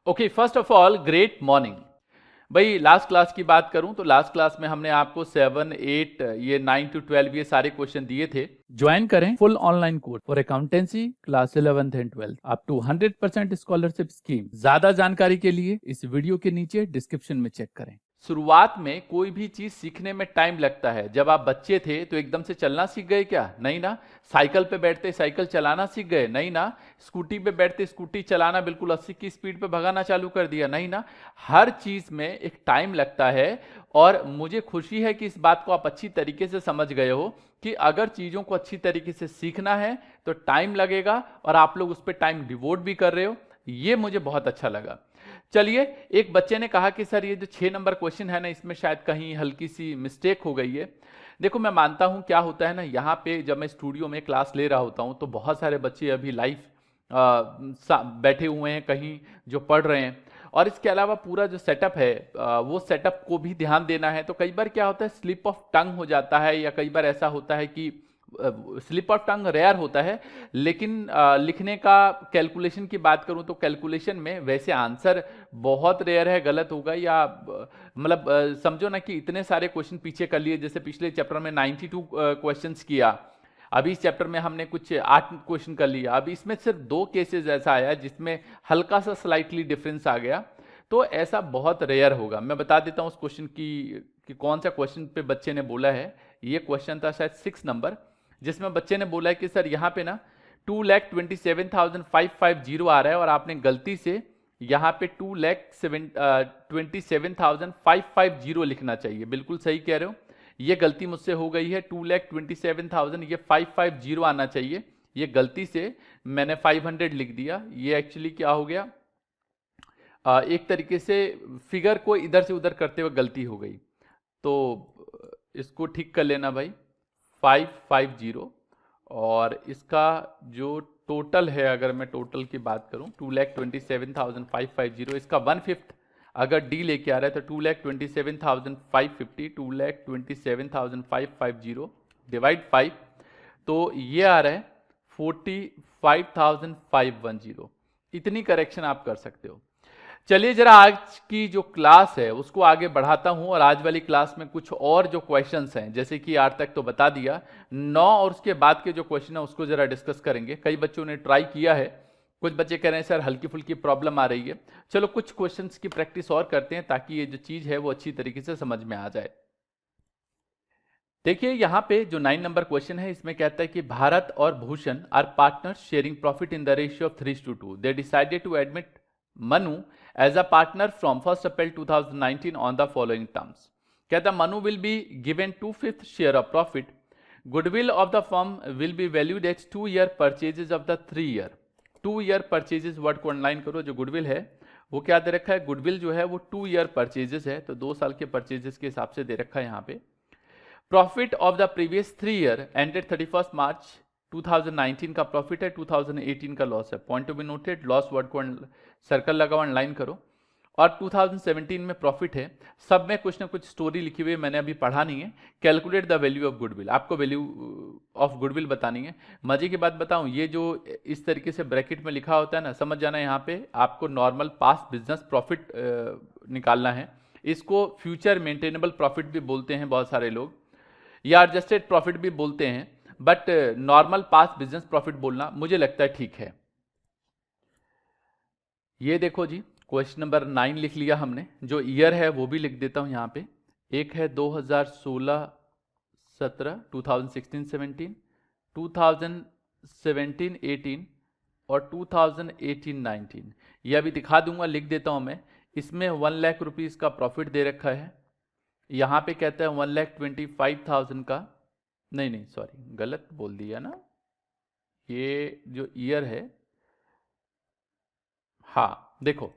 Okay, first of all great morning. भाई last class की बात करूं तो लास्ट क्लास में हमने आपको 7, 8, ये 9 to 12 ये सारे क्वेश्चन दिए थे। ज्वाइन करें full online course for accountancy class 11th and 12th up to 100% scholarship scheme. ज्यादा जानकारी के लिए इस वीडियो के नीचे डिस्क्रिप्शन में चेक करें। शुरुआत में कोई भी चीज सीखने में टाइम लगता है। जब आप बच्चे थे तो एकदम से चलना सीख गए क्या? नहीं ना। साइकिल पे बैठते साइकिल चलाना सीख गए? नहीं ना। स्कूटी पे बैठते स्कूटी चलाना बिल्कुल 80 की स्पीड पे भगाना चालू कर दिया? नहीं ना। हर चीज में एक टाइम लगता है और मुझे खुशी है कि इस बात को आप अच्छी तरीके से समझ गए हो कि अगर चीजों को अच्छी तरीके से सीखना है तो टाइम लगेगा और आप लोग उस पर टाइम डिवोट भी कर रहे हो। ये मुझे बहुत अच्छा लगा। चलिए, एक बच्चे ने कहा कि सर ये जो 6 नंबर क्वेश्चन है ना, इसमें शायद कहीं हल्की सी मिस्टेक हो गई है। देखो, मैं मानता हूं क्या होता है ना, यहाँ पे जब मैं स्टूडियो में क्लास ले रहा होता हूं तो बहुत सारे बच्चे अभी लाइव बैठे हुए हैं कहीं जो पढ़ रहे हैं, और इसके अलावा पूरा जो सेटअप है वो सेटअप को भी ध्यान देना है। तो कई बार क्या होता है, स्लिप ऑफ टंग हो जाता है, या कई बार ऐसा होता है कि स्लिप ऑफ टंग रेयर होता है, लेकिन लिखने का कैलकुलेशन की बात करूं तो कैलकुलेशन में वैसे आंसर बहुत रेयर है, गलत होगा या मतलब समझो ना कि इतने सारे क्वेश्चन पीछे कर लिए। जैसे पिछले चैप्टर में 92 क्वेश्चंस किया, अभी इस चैप्टर में हमने कुछ 8 क्वेश्चन कर लिया। अभी इसमें सिर्फ 2 केसेस ऐसा आया जिसमें हल्का सा स्लाइटली डिफरेंस आ गया, तो ऐसा बहुत रेयर होगा। मैं बता देता हूं उस क्वेश्चन की कि कौन सा क्वेश्चन पे बच्चे ने बोला है। ये क्वेश्चन था शायद 6 नंबर, जिसमें बच्चे ने बोला है कि सर यहाँ पे ना 2,27,550 आ रहा है और आपने गलती से यहाँ पे 2,27,550 लिखना चाहिए। बिल्कुल सही कह रहे हो, ये गलती मुझसे हो गई है। 2,27,000 ये 550 आना चाहिए, ये गलती से मैंने 500 लिख दिया। ये एक्चुअली क्या हो गया, एक तरीके से फिगर को इधर से उधर करते हुए गलती हो गई, तो इसको ठीक कर लेना भाई। 550 और इसका जो टोटल है, अगर मैं टोटल की बात करूं 2,27,550, इसका 1/5 अगर डी लेके आ रहा है तो 2,27,550, 2,27,550 डिवाइड 5, तो ये आ रहा है 45,510। इतनी करेक्शन आप कर सकते हो। चलिए जरा आज की जो क्लास है उसको आगे बढ़ाता हूं, और आज वाली क्लास में कुछ और जो क्वेश्चंस हैं, जैसे कि 8 तक तो बता दिया, 9 और उसके बाद के जो क्वेश्चन है उसको जरा डिस्कस करेंगे। कई बच्चों ने ट्राई किया है, कुछ बच्चे कह रहे हैं सर हल्की फुल्की प्रॉब्लम आ रही है। चलो कुछ क्वेश्चंस की प्रैक्टिस और करते हैं ताकि ये जो चीज है वो अच्छी तरीके से समझ में आ जाए। देखिए यहाँ पे जो 9 नंबर क्वेश्चन है इसमें कहता है कि भारत और Bhushan are partners sharing profit in the ratio of 3:2। They decided to admit Manu as a partner from 1st April 2019 on the following terms। कहता Manu will be given 2/5 share of profit। Goodwill of the firm will be valued at 2-year purchases of the 3-year। 2-year purchases word को underline करो। जो goodwill है वो क्या दे रखा है, goodwill जो है वो 2-year purchases है, तो 2 साल के परचेजेस के हिसाब से दे रखा है यहाँ पे। Profit of the previous 3 year ended 31 मार्च 2019 का प्रॉफिट है, 2018 का लॉस है। Point to be noted, loss word को सर्कल लगाओ, अंडरलाइन करो। और 2017 में प्रॉफिट है। सब में कुछ ना कुछ स्टोरी लिखी हुई है, मैंने अभी पढ़ा नहीं है। Calculate the value of goodwill, आपको वैल्यू ऑफ गुडविल बतानी है। मजे की बात बताऊं, ये जो इस तरीके से ब्रैकेट में लिखा होता है ना, समझ जाना यहाँ पे आपको नॉर्मल पास्ट बिजनेस प्रॉफिट निकालना है। इसको फ्यूचर मेंटेनेबल प्रॉफिट भी बोलते हैं बहुत सारे लोग, या एडजस्टेड प्रॉफिट भी बोलते हैं, but normal past business profit बोलना मुझे लगता है ठीक है। ये देखो जी, क्वेश्चन नंबर 9 लिख लिया हमने। जो ईयर है वो भी लिख देता हूं यहाँ पे। एक है 2016-17, 2016-17, 2017-18 और 2018-19। ये अभी दिखा दूंगा, लिख देता हूं मैं। इसमें 1 लाख रुपीज का प्रॉफिट दे रखा है। यहाँ पे कहता है 1,25,000 का, नहीं सॉरी गलत बोल दिया ना। ये जो ईयर है, हाँ देखो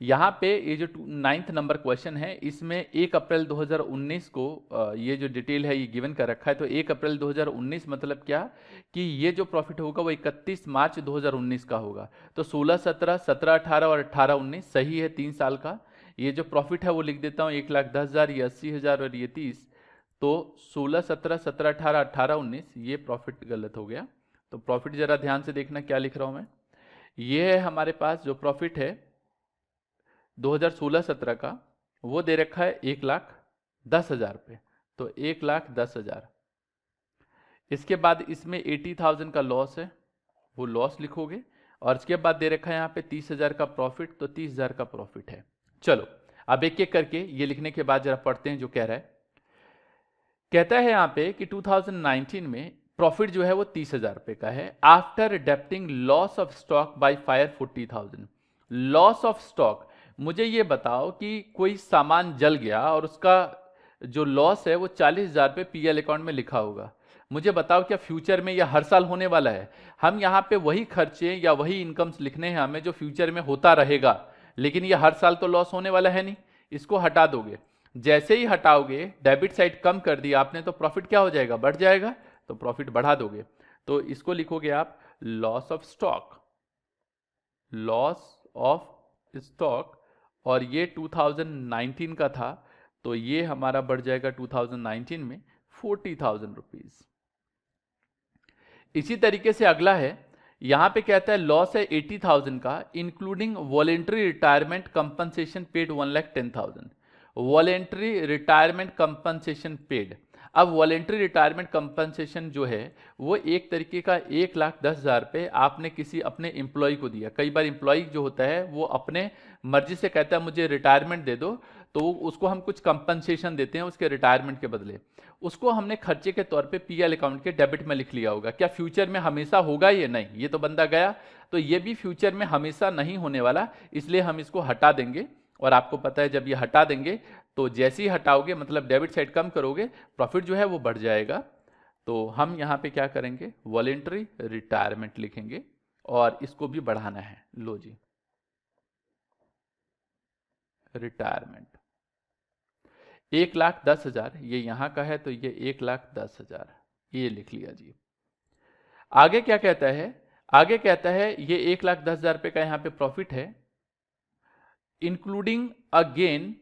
यहाँ पे ये जो 9th नंबर क्वेश्चन है इसमें 1 अप्रैल 2019 को ये जो डिटेल है ये गिवन कर रखा है। तो 1 अप्रैल 2019 मतलब क्या कि ये जो प्रॉफिट होगा वो 31 मार्च 2019 का होगा। तो 16-17, 17-18 और 18-19 सही है, 3 साल का। ये जो प्रॉफिट है वो लिख देता हूँ 1,10,000, ये 80,000 और ये 30। तो 16-17, 17-18, 18-19 ये प्रॉफिट गलत हो गया। तो प्रॉफिट जरा ध्यान से देखना क्या लिख रहा हूँ मैं। ये है हमारे पास जो प्रॉफिट है 2016-17 का, वो दे रखा है 1,10,000 पे, तो 1,10,000। इसके बाद इसमें 80,000 का लॉस है, वो लॉस लिखोगे, और इसके बाद दे रखा है यहाँ पे 30,000 का प्रॉफिट, तो 30,000 का प्रॉफिट है। चलो अब एक एक करके ये लिखने के बाद जरा पढ़ते हैं जो कह रहा है। कहता है यहाँ पे कि 2019 में प्रॉफिट जो है वो 30,000 रुपए का है, after deducting loss of stock by fire 40,000। Loss of stock, मुझे ये बताओ कि कोई सामान जल गया और उसका जो लॉस है वो 40,000 रुपये पीएल अकाउंट में लिखा होगा। मुझे बताओ क्या फ्यूचर में यह हर साल होने वाला है? हम यहाँ पे वही खर्चे या वही इनकम्स लिखने हैं हमें जो फ्यूचर में होता रहेगा, लेकिन ये हर साल तो लॉस होने वाला है नहीं। इसको हटा दोगे, जैसे ही हटाओगे डेबिट साइड कम कर दिया आपने, तो प्रॉफिट क्या हो जाएगा? बढ़ जाएगा, तो प्रॉफिट बढ़ा दोगे। तो इसको लिखोगे आप loss of stock, loss of stock, और ये 2019 का था, तो ये हमारा बढ़ जाएगा 2019 में 40,000 रुपीज। इसी तरीके से अगला है, यहां पे कहता है लॉस है 80,000 का, including voluntary retirement compensation paid 1,10,000। Voluntary retirement compensation paid, अब वॉलेंट्री रिटायरमेंट कंपनसेशन जो है वो एक तरीके का 1,10,000 रुपये आपने किसी अपने एम्प्लॉय को दिया। कई बार एम्प्लॉय जो होता है वो अपने मर्जी से कहता है मुझे रिटायरमेंट दे दो, तो उसको हम कुछ कंपनसेशन देते हैं उसके रिटायरमेंट के बदले। उसको हमने खर्चे के तौर पे पीएल अकाउंट के डेबिट में लिख लिया होगा। क्या फ्यूचर में हमेशा होगा ये? नहीं, ये तो बंदा गया, तो ये भी फ्यूचर में हमेशा नहीं होने वाला, इसलिए हम इसको हटा देंगे। और आपको पता है जब ये हटा देंगे तो जैसे ही हटाओगे मतलब डेबिट साइड कम करोगे, प्रॉफिट जो है वो बढ़ जाएगा। तो हम यहाँ पे क्या करेंगे? वॉलेंट्री रिटायरमेंट लिखेंगे और इसको भी बढ़ाना है। लो जी, रिटायरमेंट 1,10,000, ये यहां का है तो ये 1,10,000 ये लिख लिया जी। आगे क्या कहता है? आगे कहता है ये 1,10,000 रुपए का यहां पे प्रॉफिट है, including a gain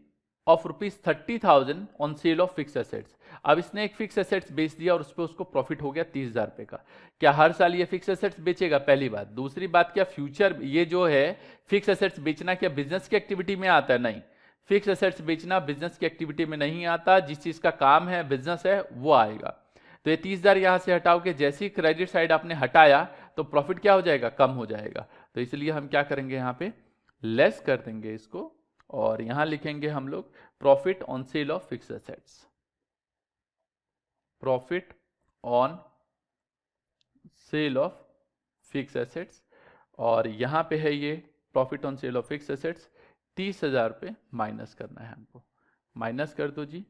of ₹30,000 on sale of fix assets. अब इसने एक फिक्स एसेट्स बेच दिया और उस पर उसको प्रॉफिट हो गया 30,000 रुपए का। क्या हर साल ये फिक्स एसेट्स बेचेगा? पहली बात। दूसरी बात, क्या फ्यूचर ये जो है फिक्स एसेट्स बेचना क्या बिजनेस की एक्टिविटी में आता है? नहीं, फिक्स एसेट्स बेचना बिजनेस की एक्टिविटी में नहीं आता। जिस चीज का काम है बिजनेस है वो आएगा। तो ये 30,000 यहां से हटाओगे, जैसे ही क्रेडिट साइड आपने हटाया तो प्रॉफिट क्या हो जाएगा? कम हो जाएगा। तो इसलिए हम क्या करेंगे? यहाँ पे लेस कर देंगे इसको और यहां लिखेंगे हम लोग profit on sale of fix assets, profit on sale of fix assets. और यहां पे है ये profit on sale of fix assets, 30,000 रुपये माइनस करना है हमको। माइनस कर दो जी।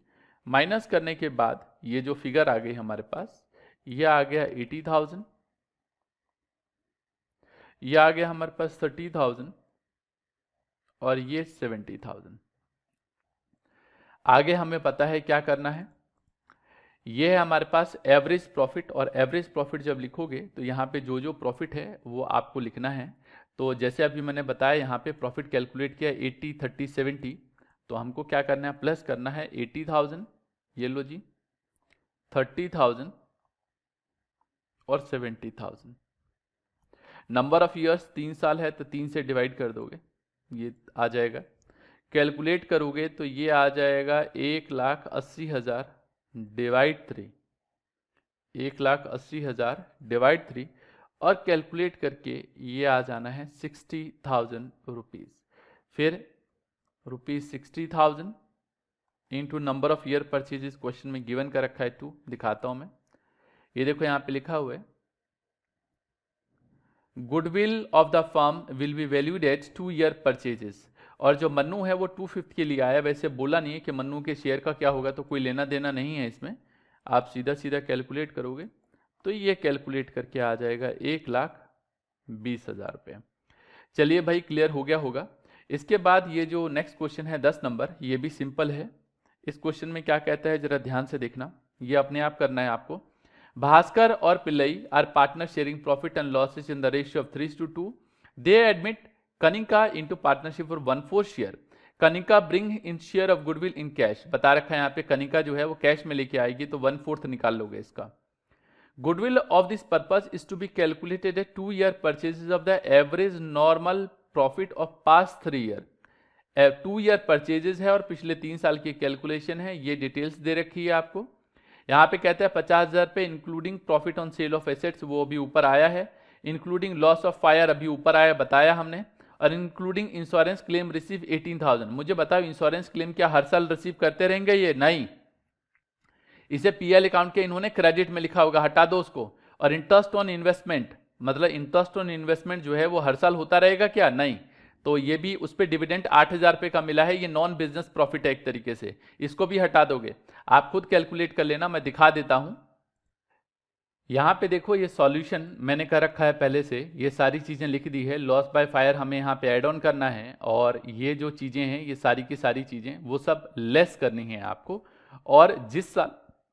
माइनस करने के बाद ये जो फिगर आ गई हमारे पास, ये आ गया 80,000, ये आ गया हमारे पास 30,000 और ये 70,000। आगे हमें पता है क्या करना है। ये है हमारे पास एवरेज प्रॉफिट, और एवरेज प्रॉफिट जब लिखोगे तो यहाँ पे जो जो प्रॉफिट है वो आपको लिखना है। तो जैसे अभी मैंने बताया यहाँ पे प्रॉफिट कैलकुलेट किया 80, 30, 70, तो हमको क्या करना है? प्लस करना है 80,000, ये लो जी, 30,000 और 70,000। नंबर ऑफ ईयर्स 3 साल है तो 3 से डिवाइड कर दोगे, ये आ जाएगा। कैलकुलेट करोगे तो ये आ जाएगा 1,80,000 डिवाइड 3, 1,80,000 डिवाइड 3, और कैलकुलेट करके ये आ जाना है 60,000 रुपीज। फिर ₹60,000 into number of year purchases, question में गिवन कर रखा है 2, दिखाता हूं मैं। ये देखो यहाँ पे लिखा हुआ है goodwill of the firm will be valued at 2 year purchases. और जो मन्नू है वो 2/5 के लिए आया, वैसे बोला नहीं है कि मन्नू के शेयर का क्या होगा, तो कोई लेना देना नहीं है इसमें। आप सीधा सीधा कैलकुलेट करोगे तो ये कैलकुलेट करके आ जाएगा 1,20,000 रुपये। चलिए भाई, क्लियर हो गया होगा। इसके बाद ये जो नेक्स्ट क्वेश्चन है 10 नंबर, ये भी सिंपल है। इस क्वेश्चन में क्या कहता है जरा ध्यान से देखना, ये अपने आप करना है आपको। भास्कर और Pillai are partner sharing profit and losses in the ratio of 3:2। They admit Kanika into partnership for 1/4 share. Kanika bring in share of goodwill in cash. बता रखा है यहाँ पे कनिका जो है वो कैश में लेके आएगी, तो 1/4 निकाल लोगे इसका। Goodwill of this purpose is to be calculated at 2 year purchases of the average normal profit of past 3 year. 2 year purchases है और पिछले 3 साल की कैलकुलेशन है, ये डिटेल्स दे रखी है आपको। यहाँ पे कहता है 50,000 पे including profit on sale of assets, वो अभी ऊपर आया है। इंक्लूडिंग लॉस ऑफ फायर अभी ऊपर आया, बताया हमने। और इंक्लूडिंग इंश्योरेंस क्लेम रिसीव 18,000। मुझे बताओ इंश्योरेंस क्लेम क्या हर साल रिसीव करते रहेंगे ये? नहीं, इसे पीएल अकाउंट के इन्होंने क्रेडिट में लिखा होगा, हटा दो उसको। और इंटरेस्ट ऑन इन्वेस्टमेंट, मतलब इंटरेस्ट ऑन इन्वेस्टमेंट जो है वो हर साल होता रहेगा क्या? नहीं। तो ये भी उस पर डिविडेंड 8,000 रुपये का मिला है, ये नॉन बिजनेस प्रॉफिट है एक तरीके से, इसको भी हटा दोगे। आप खुद कैलकुलेट कर लेना, मैं दिखा देता हूं। यहाँ पे देखो ये सॉल्यूशन मैंने कर रखा है पहले से, ये सारी चीज़ें लिख दी है। लॉस बाय फायर हमें यहाँ पे ऐड ऑन करना है, और ये जो चीज़ें हैं ये सारी की सारी चीज़ें वो सब लेस करनी है आपको। और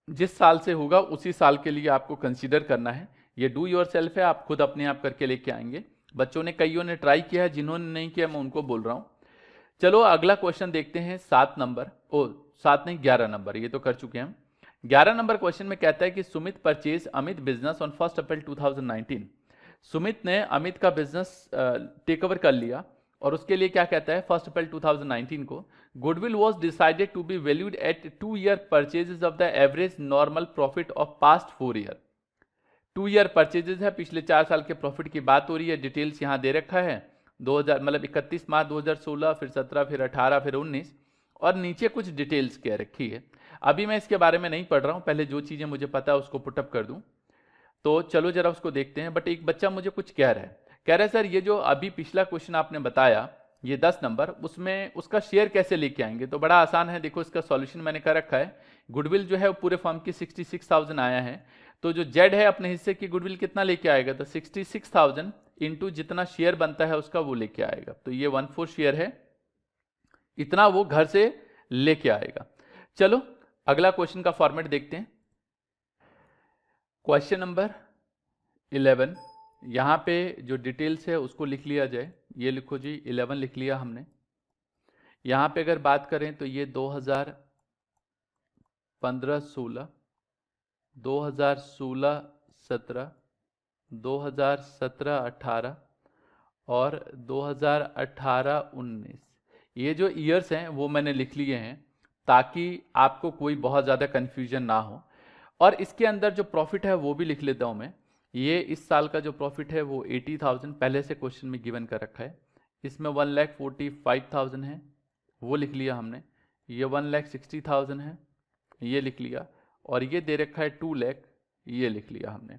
जिस साल से होगा उसी साल के लिए आपको कंसीडर करना है। ये डू योर सेल्फ है, आप खुद अपने आप करके लेके आएंगे। बच्चों ने कईयों ने ट्राई किया है, जिन्होंने नहीं किया मैं उनको बोल रहा हूँ। चलो अगला क्वेश्चन देखते हैं, 7 नंबर, 7 नहीं 11 नंबर, ये तो कर चुके हैं हम। 11 नंबर क्वेश्चन में कहता है कि Sumit purchase Amit business on 1 April 2019। Sumit ने अमित का बिजनेस टेक ओवर कर लिया, और उसके लिए क्या कहता है 1 अप्रैल 2019 को goodwill was decided to be valued at 2 year purchases of the average normal profit of past 4 year. 2 year purchases है, पिछले 4 साल के प्रॉफिट की बात हो रही है। डिटेल्स यहाँ दे रखा है, 2000 मतलब 31 मार्च 2016, फिर 17, फिर 18, फिर 19, और नीचे कुछ डिटेल्स कह रखी है। अभी मैं इसके बारे में नहीं पढ़ रहा हूँ, पहले जो चीज़ें मुझे पता है उसको पुटअप कर दूँ। तो चलो जरा उसको देखते हैं। बट एक बच्चा मुझे कुछ कह रहा है सर ये जो अभी पिछला क्वेश्चन आपने बताया ये 10 नंबर, उसमें उसका शेयर कैसे लेके आएंगे? तो बड़ा आसान है, देखो इसका सॉल्यूशन मैंने कर रखा है। गुडविल जो है वो पूरे फर्म की 66,000 आया है, तो जो जेड है अपने हिस्से की गुडविल कितना लेके आएगा? तो 66,000 इंटू जितना शेयर बनता है उसका वो लेके आएगा। तो ये 1/4 शेयर है, इतना वो घर से लेके आएगा। चलो अगला क्वेश्चन का फॉर्मेट देखते हैं। क्वेश्चन नंबर 11, यहाँ पे जो डिटेल्स है उसको लिख लिया जाए। ये लिखो जी, 11 लिख लिया हमने। यहाँ पे अगर बात करें तो ये 2015-16, 2016-17, 2017-18 और 2018-19, ये जो ईयर्स हैं वो मैंने लिख लिए हैं ताकि आपको कोई बहुत ज़्यादा कन्फ्यूजन ना हो। और इसके अंदर जो प्रॉफिट है वो भी लिख लेता हूँ मैं। ये इस साल का जो प्रॉफिट है वो 80,000 पहले से क्वेश्चन में गिवन कर रखा है। इसमें 1,45,000 है, वो लिख लिया हमने। ये 1,60,000 है, ये लिख लिया। और ये दे रखा है 2 लाख, ये लिख लिया हमने।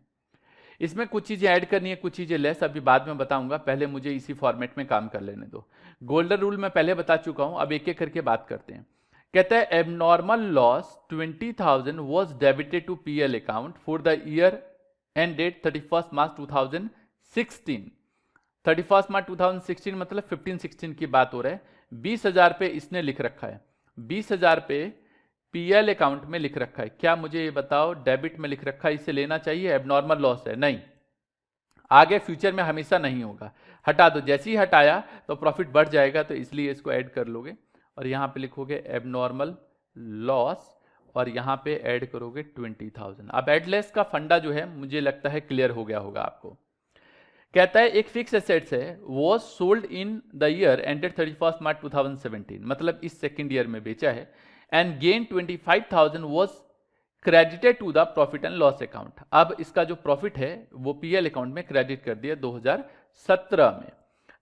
इसमें कुछ चीज़ें ऐड करनी है, कुछ चीज़ें लेस, अभी बाद में बताऊंगा, पहले मुझे इसी फॉर्मेट में काम कर लेने दो। गोल्डन रूल मैं पहले बता चुका हूं, अब एक एक करके बात करते हैं। कहता है abnormal loss 20,000 was debited to PL account for the year end date 31 March 2016। 31 March 2016 मतलब 15-16 की बात हो रहा है। 20,000 पे इसने लिख रखा है, 20,000 पे पीएल अकाउंट में लिख रखा है। क्या मुझे ये बताओ डेबिट में लिख रखा है, इसे लेना चाहिए? एबनॉर्मल लॉस है, नहीं, आगे फ्यूचर में हमेशा नहीं होगा, हटा दो। जैसे ही हटाया तो प्रॉफिट बढ़ जाएगा, तो इसलिए इसको ऐड कर लोगे और यहाँ पे लिखोगे एबनॉर्मल लॉस और यहाँ पे ऐड करोगे 20,000। अब एडलेस का फंडा जो है मुझे लगता है क्लियर हो गया होगा आपको। कहता है एक फिक्स एसेट्स है वो sold in the year ended 31 March 2017, मतलब इस सेकेंड ईयर में बेचा है, and gain 25,000 was credited to the profit and loss account. अब इसका जो प्रॉफिट है वो पीएल अकाउंट में क्रेडिट कर दिया 2017 में।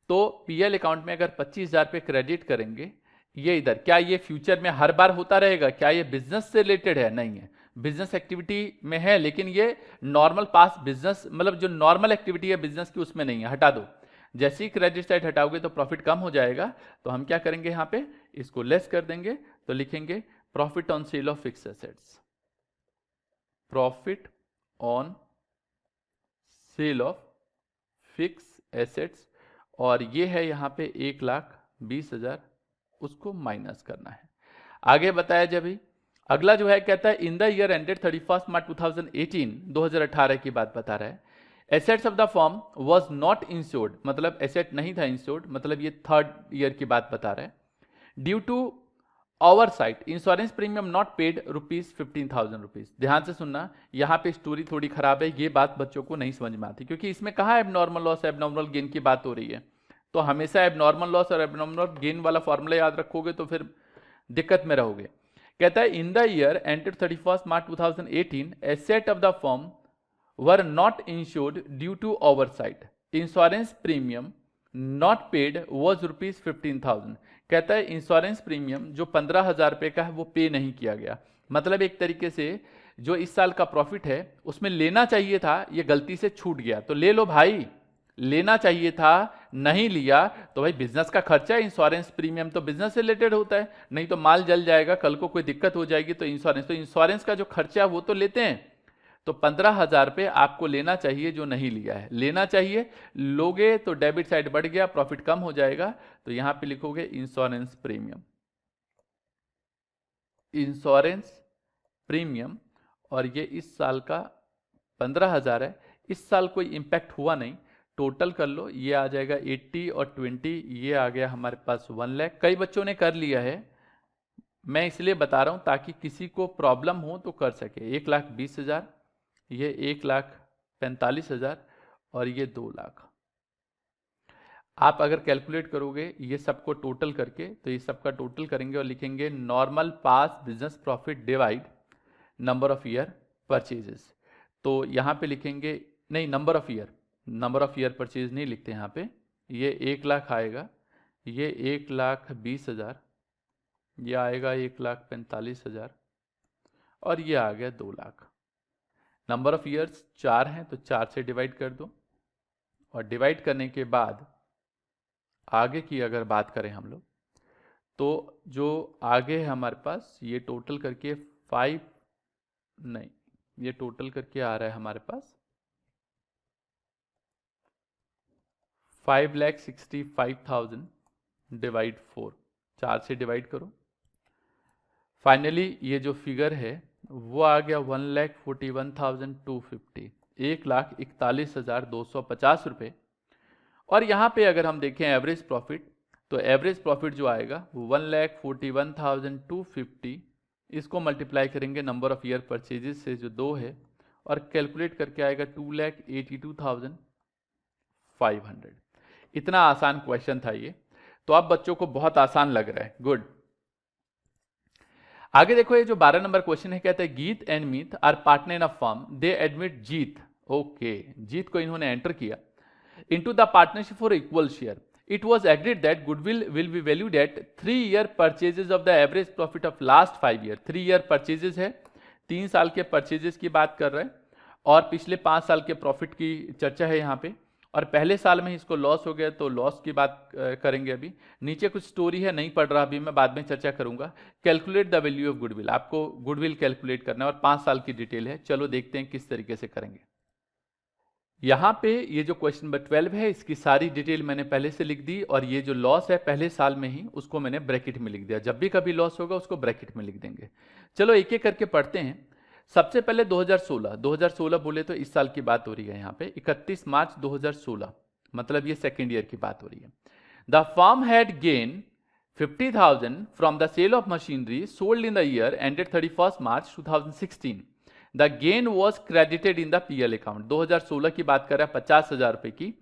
तो पीएल अकाउंट में अगर 25,000 पे क्रेडिट करेंगे ये इधर, क्या ये फ्यूचर में हर बार होता रहेगा? क्या ये बिजनेस से रिलेटेड है? नहीं है, बिजनेस एक्टिविटी में है, लेकिन ये नॉर्मल पास बिजनेस, मतलब जो नॉर्मल एक्टिविटी है बिजनेस की उसमें नहीं है, हटा दो। जैसे ही क्रेडिट साइड हटाओगे तो प्रॉफिट कम हो जाएगा, तो हम क्या करेंगे यहाँ पे इसको लेस कर देंगे, तो लिखेंगे profit on sale of fix assets, profit on sale of fix assets, और ये है यहाँ पे 1,20,000, उसको माइनस करना है। आगे बताया जब ही अगला जो है कहता है in the year ended 31 March 2018, 2018 की बात बता रहा है, assets of the firm was not insured, मतलब एसेट नहीं था इंश्योर्ड, मतलब ये थर्ड ईयर की बात बता रहा है। Due to oversight insurance premium not paid ₹15,000। ध्यान से सुनना, यहाँ पे स्टोरी थोड़ी खराब है, ये बात बच्चों को नहीं समझ में आती, क्योंकि इसमें कहाँ एबनॉर्मल लॉस एबनॉर्मल गेन की बात हो रही है। तो हमेशा एबनॉर्मल लॉस और एबनॉर्मल गेन वाला फॉर्मूला याद रखोगे तो फिर दिक्कत में रहोगे। कहता है in the year ended 31 March 2018 asset of the firm were not insured due to oversight, insurance premium not paid was ₹15,000। कहता है इंश्योरेंस प्रीमियम जो 15,000 रुपये का है वो पे नहीं किया गया। मतलब एक तरीके से जो इस साल का प्रॉफिट है उसमें लेना चाहिए था, ये गलती से छूट गया, तो ले लो भाई, लेना चाहिए था नहीं लिया तो भाई बिजनेस का खर्चा है, इंश्योरेंस प्रीमियम तो बिजनेस से रिलेटेड होता है, नहीं तो माल जल जाएगा, कल को कोई दिक्कत हो जाएगी तो इंश्योरेंस का जो खर्चा है वो तो लेते हैं। तो 15,000 रुपये आपको लेना चाहिए जो नहीं लिया है, लेना चाहिए, लोगे तो डेबिट साइड बढ़ गया, प्रॉफिट कम हो जाएगा, तो यहां पे लिखोगे इंश्योरेंस प्रीमियम, इंश्योरेंस प्रीमियम, और ये इस साल का 15,000 है, इस साल कोई इंपैक्ट हुआ नहीं, टोटल कर लो, ये आ जाएगा 80 और 20, ये आ गया हमारे पास 1 लाख। कई बच्चों ने कर लिया है, मैं इसलिए बता रहा हूं ताकि किसी को प्रॉब्लम हो तो कर सके। 1,20,000, ये 1,45,000 और ये 2 लाख। आप अगर कैलकुलेट करोगे ये सबको टोटल करके, तो ये सबका टोटल करेंगे और लिखेंगे normal pass business profit divide number of year purchases. तो यहाँ पे लिखेंगे, नहीं नंबर ऑफ ईयर परचेज नहीं लिखते यहाँ पे, ये 1 लाख आएगा, ये 1,20,000, ये आएगा 1,45,000 और ये आ गया 2 लाख। नंबर ऑफ ईयर्स 4 हैं तो 4 से डिवाइड कर दो, और डिवाइड करने के बाद आगे की अगर बात करें हम लोग तो जो आगे है हमारे पास ये टोटल करके 5, नहीं ये टोटल करके आ रहा है हमारे पास 5,65,000 डिवाइड 4, 4 से डिवाइड करो, फाइनली ये जो फिगर है वो आ गया 1,41,250, 1,41,250 रुपये। और यहाँ पे अगर हम देखें एवरेज प्रॉफिट, तो एवरेज प्रॉफिट जो आएगा वो 1,41,250, इसको मल्टीप्लाई करेंगे नंबर ऑफ ईयर परचेजेस से जो 2 है, और कैलकुलेट करके आएगा 2,82,500। इतना आसान क्वेश्चन था ये, तो अब बच्चों को बहुत आसान लग रहा है, गुड। आगे देखो ये जो 12 नंबर क्वेश्चन है, कहता है Geet and Meet are partner in a firm, they admit Jeet, okay, Jeet को इन्होंने एंटर किया into the partnership for equal share. It was agreed that goodwill will be valued at 3-year purchases of the average profit of last 5 years. 3-year purchases है, 3 साल के purchases की बात कर रहे हैं, और पिछले 5 साल के प्रॉफिट की चर्चा है यहाँ पे, और पहले साल में इसको लॉस हो गया तो लॉस की बात करेंगे। अभी नीचे कुछ स्टोरी है, नहीं पढ़ रहा अभी मैं, बाद में चर्चा करूंगा। Calculate the value of goodwill, आपको गुडविल कैलकुलेट करना है और 5 साल की डिटेल है, चलो देखते हैं किस तरीके से करेंगे। यहाँ पे ये जो क्वेश्चन नंबर 12 है इसकी सारी डिटेल मैंने पहले से लिख दी, और ये जो लॉस है पहले साल में ही उसको मैंने ब्रैकेट में लिख दिया, जब भी कभी लॉस होगा उसको ब्रैकेट में लिख देंगे। चलो एक एक करके पढ़ते हैं। सबसे पहले 2016 बोले तो इस साल की बात हो रही है यहाँ पे, 31 मार्च 2016, मतलब ये सेकेंड ईयर की बात हो रही है। The firm had gain 50,000 from the sale of machinery sold in the year ended 31 March 2016। The gain was credited in the PL account. 2016 की बात कर रहे हैं, 50,000 रुपए की।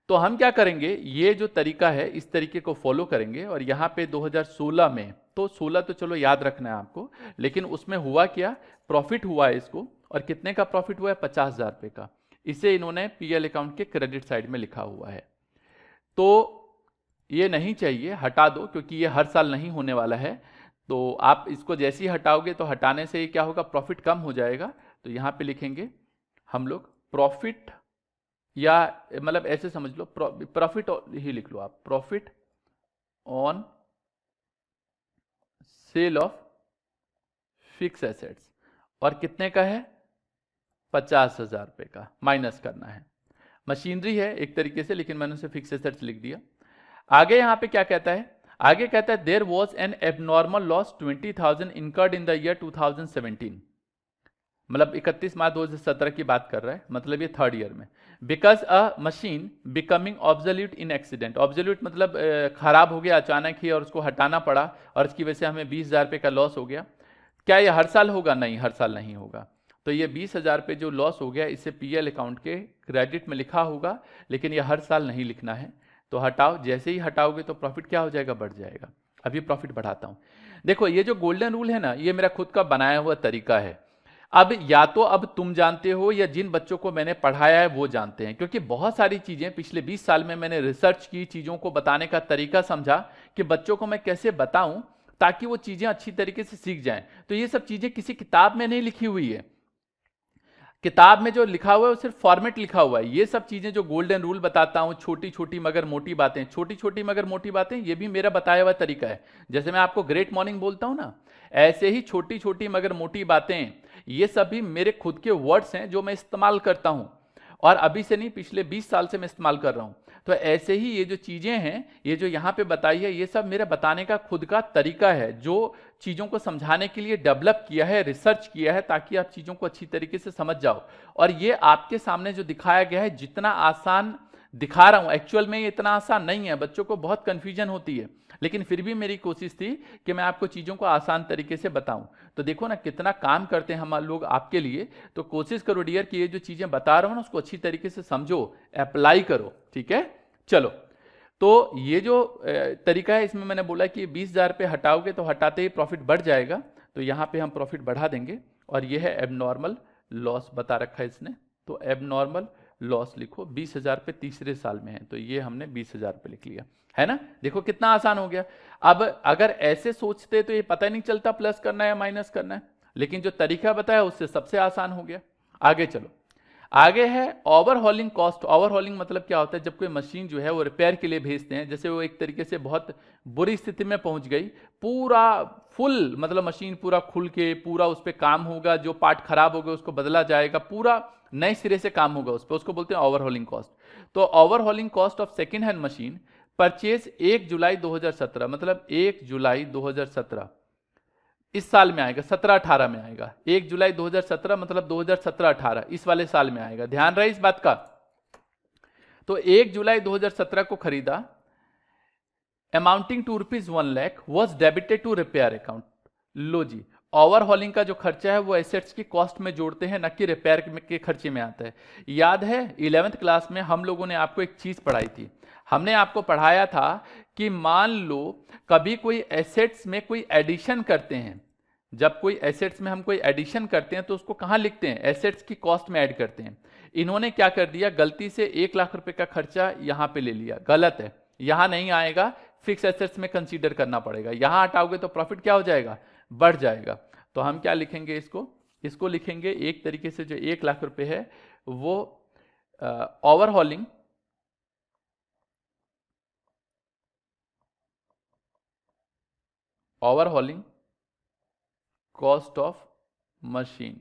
तो हम क्या करेंगे, ये जो तरीका है इस तरीके को फॉलो करेंगे, और यहाँ पे 2016 में, तो 16 तो चलो याद रखना है आपको, लेकिन उसमें हुआ क्या, प्रॉफिट हुआ है इसको, और कितने का प्रॉफिट हुआ है, 50,000 रुपए का। इसे इन्होंने पीएल अकाउंट के क्रेडिट साइड में लिखा हुआ है। तो ये नहीं चाहिए, हटा दो, क्योंकि ये हर साल नहीं होने वाला है। तो आप इसको जैसे ही हटाओगे तो हटाने से क्या होगा, प्रॉफिट कम हो जाएगा। तो यहां पे लिखेंगे हम लोग प्रॉफिट, या मतलब ऐसे समझ लो, प्रॉफिट ही लिख लो आप, profit on sale of fix assets, और कितने का है, 50,000 रुपए का, माइनस करना है। मशीनरी है एक तरीके से, लेकिन मैंने उसे फिक्स एसेट्स लिख दिया। आगे यहां पे क्या कहता है, आगे कहता है there was an abnormal loss 20,000 incurred in the year 2017, मतलब 31 मार्च 2017 की बात कर रहा है, मतलब ये थर्ड ईयर में। Because a machine becoming absolute in accident, absolute मतलब खराब हो गया अचानक ही और उसको हटाना पड़ा, और इसकी वजह से हमें 20,000 रुपये का लॉस हो गया। क्या ये हर साल होगा, नहीं हर साल नहीं होगा। तो ये 20,000 रुपये जो लॉस हो गया इसे पीएल अकाउंट के क्रेडिट में लिखा होगा, लेकिन ये हर साल नहीं लिखना है। तो हटाओ, जैसे ही हटाओगे तो प्रॉफिट क्या हो जाएगा, बढ़ जाएगा। अभी प्रॉफिट बढ़ाता हूं। देखो ये जो गोल्डन रूल है ना, ये मेरा खुद का बनाया हुआ तरीका है। अब या तो अब तुम जानते हो या जिन बच्चों को मैंने पढ़ाया है वो जानते हैं, क्योंकि बहुत सारी चीजें पिछले 20 साल में मैंने रिसर्च की, चीजों को बताने का तरीका समझा कि बच्चों को मैं कैसे बताऊं ताकि वो चीजें अच्छी तरीके से सीख जाएं। तो ये सब चीजें किसी किताब में नहीं लिखी हुई है। किताब में जो लिखा हुआ है वो सिर्फ फॉर्मेट लिखा हुआ है। ये सब चीजें जो गोल्डन रूल बताता हूं, छोटी छोटी मगर मोटी बातें, छोटी छोटी मगर मोटी बातें, ये भी मेरा बताया हुआ तरीका है। जैसे मैं आपको ग्रेट मॉर्निंग बोलता हूं ना, ऐसे ही छोटी छोटी मगर मोटी बातें, ये सभी मेरे खुद के वर्ड्स हैं जो मैं इस्तेमाल करता हूं, और अभी से नहीं, पिछले 20 साल से मैं इस्तेमाल कर रहा हूं। तो ऐसे ही ये जो चीजें हैं, ये जो यहाँ पे बताई है, ये सब मेरा बताने का खुद का तरीका है, जो चीजों को समझाने के लिए डेवलप किया है, रिसर्च किया है, ताकि आप चीजों को अच्छी तरीके से समझ जाओ। और ये आपके सामने जो दिखाया गया है, जितना आसान दिखा रहा हूं, एक्चुअल में ये इतना आसान नहीं है, बच्चों को बहुत कंफ्यूजन होती है, लेकिन फिर भी मेरी कोशिश थी कि मैं आपको चीजों को आसान तरीके से बताऊं। तो देखो ना कितना काम करते हैं हम लोग आपके लिए। तो कोशिश करो डियर कि ये जो चीजें बता रहा हूं ना, उसको अच्छी तरीके से समझो, अप्लाई करो, ठीक है। चलो, तो ये जो तरीका है, इसमें मैंने बोला कि 20,000 पे हटाओगे तो हटाते ही प्रॉफिट बढ़ जाएगा। तो यहाँ पे हम प्रॉफिट बढ़ा देंगे, और ये है एबनॉर्मल लॉस बता रखा है इसने। तो एबनॉर्मल लॉस लिखो, 20,000 पे तीसरे साल में है, तो ये हमने 20,000 पे लिख लिया, है ना। देखो कितना आसान हो गया। अब अगर ऐसे सोचते तो ये पता ही नहीं चलता प्लस करना है या माइनस करना है, लेकिन जो तरीका बताया उससे सबसे आसान हो गया। आगे चलो, आगे है ओवरहॉलिंग कॉस्ट। ओवरहॉलिंग मतलब क्या होता है, जब कोई मशीन जो है वो रिपेयर के लिए भेजते हैं, जैसे वो एक तरीके से बहुत बुरी स्थिति में पहुंच गई, पूरा फुल मतलब मशीन पूरा खुल के पूरा उस पर काम होगा, जो पार्ट खराब हो गया उसको बदला जाएगा, पूरा नए सिरे से काम होगा उस पर, उसको बोलते हैं ओवरहॉलिंग कॉस्ट। तो overhauling cost of second hand machine purchase 1 जुलाई 2017, मतलब 1 जुलाई 2017 इस साल में आएगा, 17-18 में आएगा। 1 जुलाई 2017 मतलब 2017-18 इस वाले साल में आएगा, ध्यान रहे इस बात का। तो 1 जुलाई 2017 को खरीदा, amounting to ₹1 lakh was debited to repair account. लो जी, ओवरहॉलिंग का जो खर्चा है वो एसेट्स की कॉस्ट में जोड़ते हैं, न कि रिपेयर के खर्चे में आता है। याद है 11th क्लास में हम लोगों ने आपको एक चीज पढ़ाई थी, हमने आपको पढ़ाया था कि मान लो कभी कोई एसेट्स में कोई एडिशन करते हैं, जब कोई एसेट्स में हम कोई एडिशन करते हैं तो उसको कहां लिखते हैं, एसेट्स की कॉस्ट में ऐड करते हैं। इन्होंने क्या कर दिया, गलती से 1 लाख रुपए का खर्चा यहां पे ले लिया, गलत है, यहां नहीं आएगा, फिक्स एसेट्स में कंसीडर करना पड़ेगा। यहां हटाओगे तो प्रॉफिट क्या हो जाएगा, बढ़ जाएगा। तो हम क्या लिखेंगे, इसको लिखेंगे एक तरीके से, जो 1 लाख रुपए है वो overhauling cost of machine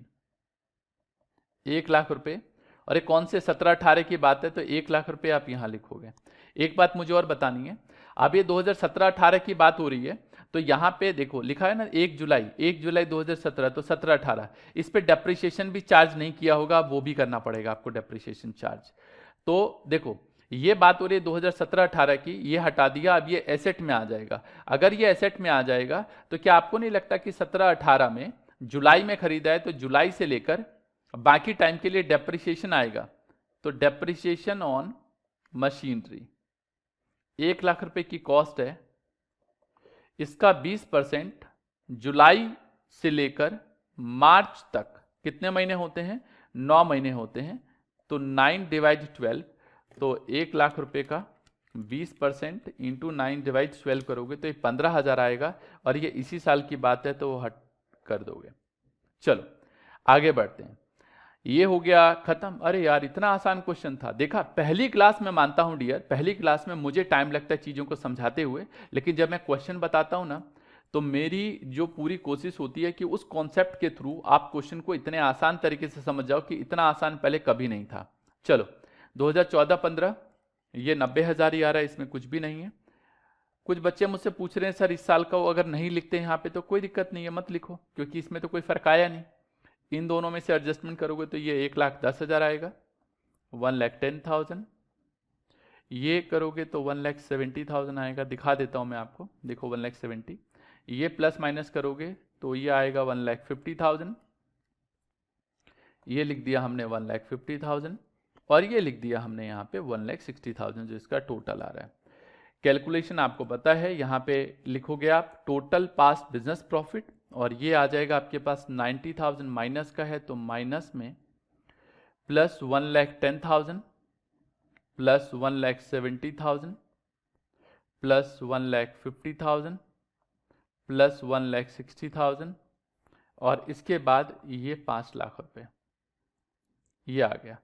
1 lakh रुपए। और ये कौन से 17-18 की बात है, तो 1 लाख रुपए आप यहां लिखोगे। एक बात मुझे और बतानी है, अब ये 2017-18 की बात हो रही है, तो यहां पे देखो लिखा है ना 1 जुलाई 2017, तो 17-18 इस पे डेप्रिसिएशन भी चार्ज नहीं किया होगा, वो भी करना पड़ेगा आपको डेप्रिसिएशन चार्ज। तो देखो ये बात हो रही है 2017-18 की, ये हटा दिया, अब ये एसेट में आ जाएगा। अगर ये एसेट में आ जाएगा तो क्या आपको नहीं लगता कि 17-18 में जुलाई में खरीदा है, तो जुलाई से लेकर बाकी टाइम के लिए डेप्रिसिएशन आएगा। तो डेप्रिसिएशन ऑन मशीनरी 1 लाख रुपए की कॉस्ट है, इसका 20% जुलाई से लेकर मार्च तक कितने महीने होते हैं, 9 महीने होते हैं, तो 9/12, तो 1 लाख रुपए का 20% इंटू 9/12 करोगे तो ये 15,000 आएगा, और ये इसी साल की बात है तो वो हट कर दोगे। चलो आगे बढ़ते हैं, ये हो गया खत्म। अरे यार इतना आसान क्वेश्चन था, देखा पहली क्लास में, मानता हूं डियर पहली क्लास में मुझे टाइम लगता है चीजों को समझाते हुए, लेकिन जब मैं क्वेश्चन बताता हूं ना, तो मेरी जो पूरी कोशिश होती है कि उस कॉन्सेप्ट के थ्रू आप क्वेश्चन को इतने आसान तरीके से समझ जाओ कि इतना आसान पहले कभी नहीं था। चलो 2014-15 ये 90,000 ही आ रहा है, इसमें कुछ भी नहीं है। कुछ बच्चे मुझसे पूछ रहे हैं सर इस साल का अगर नहीं लिखते यहाँ पे तो कोई दिक्कत नहीं है, मत लिखो, क्योंकि इसमें तो कोई फर्क आया नहीं। इन दोनों में से एडजस्टमेंट करोगे तो ये 1,10,000 आएगा, 1,10,000। ये करोगे तो 1,70,000 आएगा, दिखा देता हूं मैं आपको, देखो 1,70,000। ये प्लस माइनस करोगे तो ये आएगा 1,50,000। ये लिख दिया हमने 1,50,000। और ये लिख दिया हमने यहाँ पे 1,60,000 जो इसका टोटल आ रहा है। कैलकुलेशन आपको पता है, यहाँ पे लिखोगे आप टोटल पास्ट बिजनेस प्रॉफिट और ये आ जाएगा आपके पास 90,000 माइनस का है तो माइनस में प्लस 1,10,000 प्लस 1,70,000 प्लस 1,50,000 प्लस 1,60,000 और इसके बाद ये 5 लाख रुपए ये आ गया।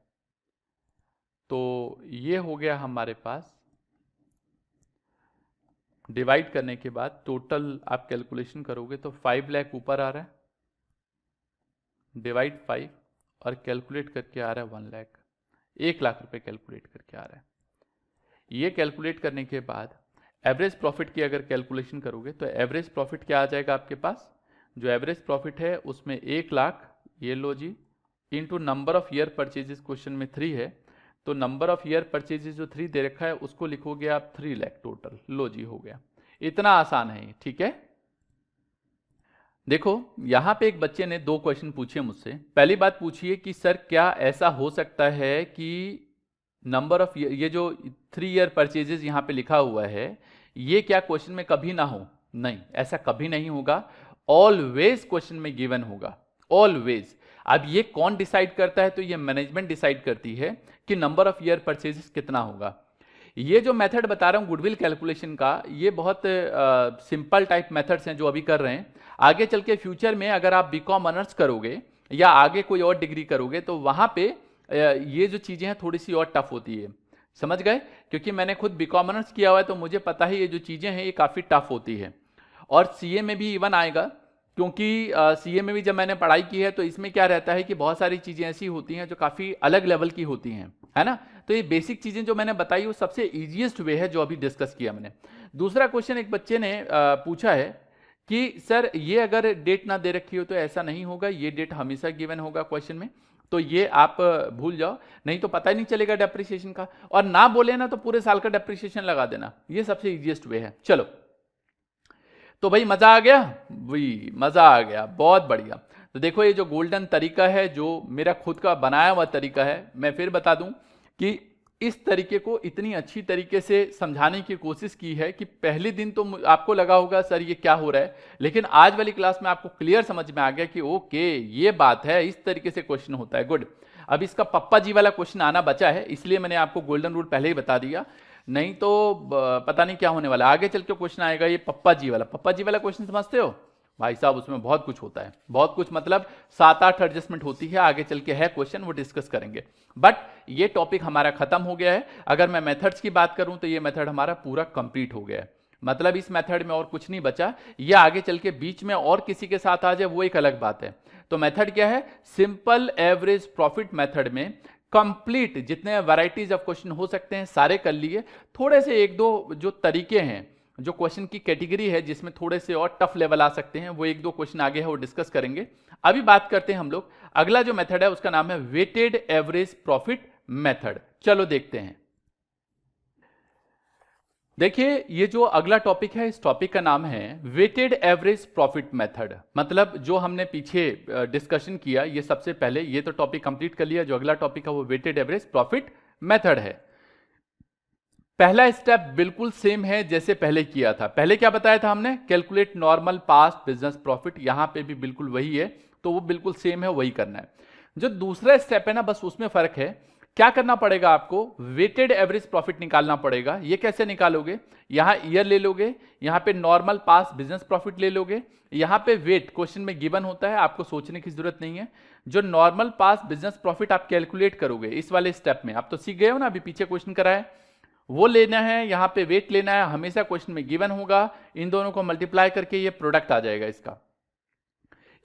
तो ये हो गया हमारे पास, डिवाइड करने के बाद टोटल आप कैलकुलेशन करोगे तो 5 लाख ऊपर आ रहा है, डिवाइड 5 और कैलकुलेट करके आ रहा है 1 लाख, 1 लाख रुपए कैलकुलेट करके आ रहा है। ये कैलकुलेट करने के बाद एवरेज प्रॉफिट की अगर कैलकुलेशन करोगे तो एवरेज प्रॉफिट क्या आ जाएगा आपके पास, जो एवरेज प्रॉफिट है उसमें 1 लाख, ये लो जी, into number of year purchases, question में 3 है तो नंबर ऑफ ईयर परचेजेस जो 3 दे रखा है उसको लिखोगे आप 3 लाख टोटल, लो जी हो गया। इतना आसान है, ठीक है। देखो यहां पे एक बच्चे ने 2 क्वेश्चन पूछे मुझसे। पहली बात पूछिए कि सर क्या ऐसा हो सकता है कि नंबर ऑफ ये जो 3 ईयर परचेजेस यहां पे लिखा हुआ है ये क्या क्वेश्चन में कभी ना हो? नहीं, ऐसा कभी नहीं होगा, ऑलवेज क्वेश्चन में गिवन होगा, ऑलवेज। अब ये कौन डिसाइड करता है? तो ये मैनेजमेंट डिसाइड करती है कि नंबर ऑफ ईयर परचेजेस कितना होगा। ये जो मेथड बता रहा हूं गुडविल कैलकुलेशन का, ये बहुत सिंपल टाइप मेथड्स हैं जो अभी कर रहे हैं। आगे चल के फ्यूचर में अगर आप बीकॉम ऑनर्स करोगे या आगे कोई और डिग्री करोगे तो वहां पे ये जो चीजें हैं थोड़ी सी और टफ होती है, समझ गए? क्योंकि मैंने खुद बीकॉम ऑनर्स किया हुआ है तो मुझे पता है ये जो चीजें हैं ये काफी टफ होती है। और सीए में भी इवन आएगा, क्योंकि सीए में भी जब मैंने पढ़ाई की है तो इसमें क्या रहता है कि बहुत सारी चीजें ऐसी होती हैं जो काफी अलग लेवल की होती हैं, है ना। तो ये बेसिक चीजें जो मैंने बताई वो सबसे इजीएस्ट वे है जो अभी डिस्कस किया मैंने। दूसरा क्वेश्चन एक बच्चे ने पूछा है कि सर ये अगर डेट ना दे रखी हो तो ऐसा नहीं होगा, ये डेट हमेशा गिवन होगा क्वेश्चन में, तो ये आप भूल जाओ, नहीं तो पता ही नहीं चलेगा डेप्रिसिएशन का। और ना बोले ना तो पूरे साल का डेप्रिसिएशन लगा देना, ये सबसे इजीएस्ट वे है। चलो तो भाई मजा आ गया, वही मजा आ गया, बहुत बढ़िया। तो देखो ये जो गोल्डन तरीका है जो मेरा खुद का बनाया हुआ तरीका है, मैं फिर बता दूं कि इस तरीके को इतनी अच्छी तरीके से समझाने की कोशिश की है कि पहले दिन तो आपको लगा होगा सर ये क्या हो रहा है, लेकिन आज वाली क्लास में आपको क्लियर समझ में आ गया कि ओके ये बात है, इस तरीके से क्वेश्चन होता है। गुड। अब इसका पप्पा जी वाला क्वेश्चन आना बचा है, इसलिए मैंने आपको गोल्डन रूल पहले ही बता दिया, नहीं तो पता नहीं क्या होने वाला। आगे चल के क्वेश्चन आएगा ये पप्पा जी वाला। पप्पा जी वाला क्वेश्चन समझते हो भाई साहब? उसमें बहुत कुछ होता है, बहुत कुछ, मतलब 7-8 एडजस्टमेंट होती है। आगे चल के है क्वेश्चन, वो डिस्कस करेंगे। बट ये टॉपिक हमारा खत्म हो गया है। अगर मैं मेथड्स की बात करूं तो ये मेथड हमारा पूरा कंप्लीट हो गया है, मतलब इस मेथड में और कुछ नहीं बचा। ये आगे चल के बीच में और किसी के साथ आ जाए वो एक अलग बात है। तो मेथड क्या है? सिंपल एवरेज प्रॉफिट मेथड में कंप्लीट जितने वैरायटीज ऑफ क्वेश्चन हो सकते हैं सारे कर लिए। थोड़े से 1-2 जो तरीके हैं, जो क्वेश्चन की कैटेगरी है जिसमें थोड़े से और टफ लेवल आ सकते हैं, वो 1-2 क्वेश्चन आगे है वो डिस्कस करेंगे। अभी बात करते हैं हम लोग, अगला जो मेथड है उसका नाम है वेटेड एवरेज प्रॉफिट मेथड। चलो देखते हैं। देखिए ये जो अगला टॉपिक है, इस टॉपिक का नाम है वेटेड एवरेज प्रॉफिट मेथड। मतलब जो हमने पीछे डिस्कशन किया ये सबसे पहले, ये तो टॉपिक कंप्लीट कर लिया। जो अगला टॉपिक है वो वेटेड एवरेज प्रॉफिट मेथड है। पहला स्टेप बिल्कुल सेम है जैसे पहले किया था। पहले क्या बताया था हमने? Calculate normal past business profit. यहां पे भी बिल्कुल वही है, तो वो बिल्कुल सेम है, वही करना है। जो दूसरा स्टेप है ना, बस उसमें फर्क है। क्या करना पड़ेगा आपको? वेटेड एवरेज प्रॉफिट निकालना पड़ेगा। ये कैसे निकालोगे? यहां ईयर ले लोगे, यहां पे नॉर्मल पास्ट बिजनेस प्रॉफिट ले लोगे, यहां पे वेट क्वेश्चन में गिवन होता है, आपको सोचने की जरूरत नहीं है। जो नॉर्मल पास्ट बिजनेस प्रॉफिट आप कैलकुलेट करोगे इस वाले स्टेप में, आप तो सीख गए हो ना, अभी पीछे क्वेश्चन कराया, वो लेना है, यहां पे वेट लेना है, हमेशा क्वेश्चन में गिवन होगा। इन दोनों को मल्टीप्लाई करके ये प्रोडक्ट आ जाएगा इसका।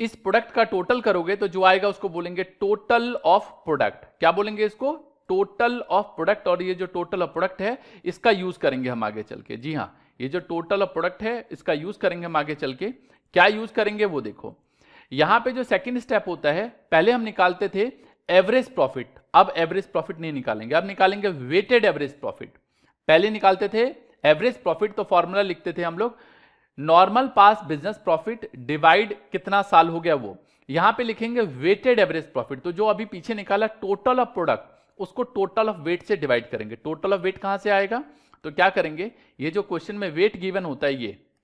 इस प्रोडक्ट का टोटल करोगे तो जो आएगा उसको बोलेंगे टोटल ऑफ प्रोडक्ट। क्या बोलेंगे इसको? Total of product. और ये जो टोटल ऑफ प्रोडक्ट है इसका यूज करेंगे हम आगे चल के। जी हां, ये जो टोटल ऑफ प्रोडक्ट है इसका यूज करेंगे हम आगे चल के। क्या यूज करेंगे वो देखो। यहां पे जो सेकंड स्टेप होता है, पहले हम निकालते थे एवरेज प्रॉफिट, अब एवरेज प्रॉफिट नहीं निकालेंगे, अब निकालेंगे वेटेड एवरेज प्रॉफिट। पहले निकालते थे एवरेज प्रॉफिट, तो फॉर्मूला लिखते थे हम लोग normal past business profit divide कितना साल हो गया वो। यहां पे लिखेंगे वेटेड एवरेज प्रॉफिट। तो जो अभी पीछे निकाला टोटल ऑफ प्रोडक्ट, उसको टोटल ऑफ वेट से डिवाइड करेंगे। टोटल ऑफ वेट कहां से आएगा, तो क्या करेंगे, ये जो क्वेश्चन में वेट गिवन होता है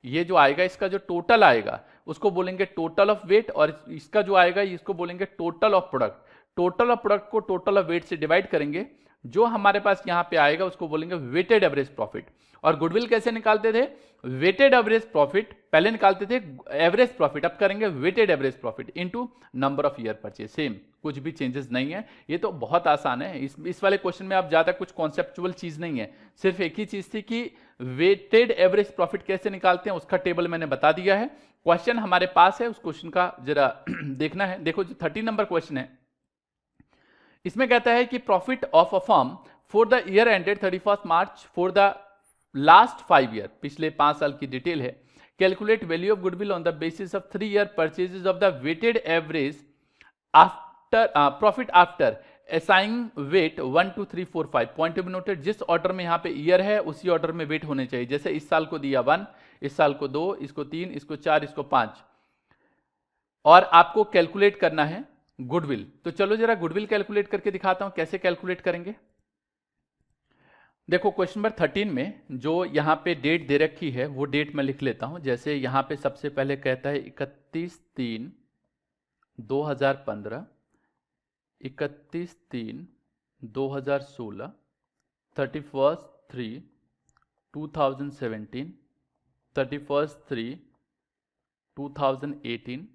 ये जो आएगा इसका जो टोटल आएगा उसको बोलेंगे टोटल ऑफ वेट, और इसका जो आएगा इसको बोलेंगे total of product. Total of product को टोटल ऑफ वेट से डिवाइड करेंगे, जो हमारे पास यहां पे आएगा उसको बोलेंगे वेटेड एवरेज प्रॉफिट। और गुडविल कैसे निकालते थे, वेटेड एवरेज प्रॉफिट, पहले निकालते थे एवरेज प्रॉफिट, अब करेंगे weighted average profit into number of year purchase. Same, कुछ भी चेंजेस नहीं है, ये तो बहुत आसान है। इस वाले क्वेश्चन में आप ज्यादा कुछ कॉन्सेप्चुअल चीज नहीं है, सिर्फ एक ही चीज थी कि वेटेड एवरेज प्रॉफिट कैसे निकालते हैं, उसका टेबल मैंने बता दिया है। क्वेश्चन हमारे पास है, उस क्वेश्चन का जरा देखना है। देखो जो 30 नंबर क्वेश्चन है, इसमें कहता है कि profit of a firm for the year ended 31 March for the last 5 year, पिछले 5 साल की डिटेल है। Calculate value of goodwill on the basis of 3 year purchases of the weighted average after profit after assigning weight 1 2 3 4 5। Point to be noted, जिस order में यहां पे year है उसी ऑर्डर में वेट होने चाहिए। जैसे इस साल को दिया 1, इस साल को 2, इसको 3, इसको 4, इसको 5, और आपको कैलकुलेट करना है गुडविल। तो चलो जरा गुडविल कैलकुलेट करके दिखाता हूं, कैसे कैलकुलेट करेंगे। देखो क्वेश्चन नंबर 13 में जो यहां पे डेट दे रखी है वो डेट मैं लिख लेता हूं। जैसे यहां पे सबसे पहले कहता है 31/3/2015, 31/3/2016, 31/3/2017, 31/3/2018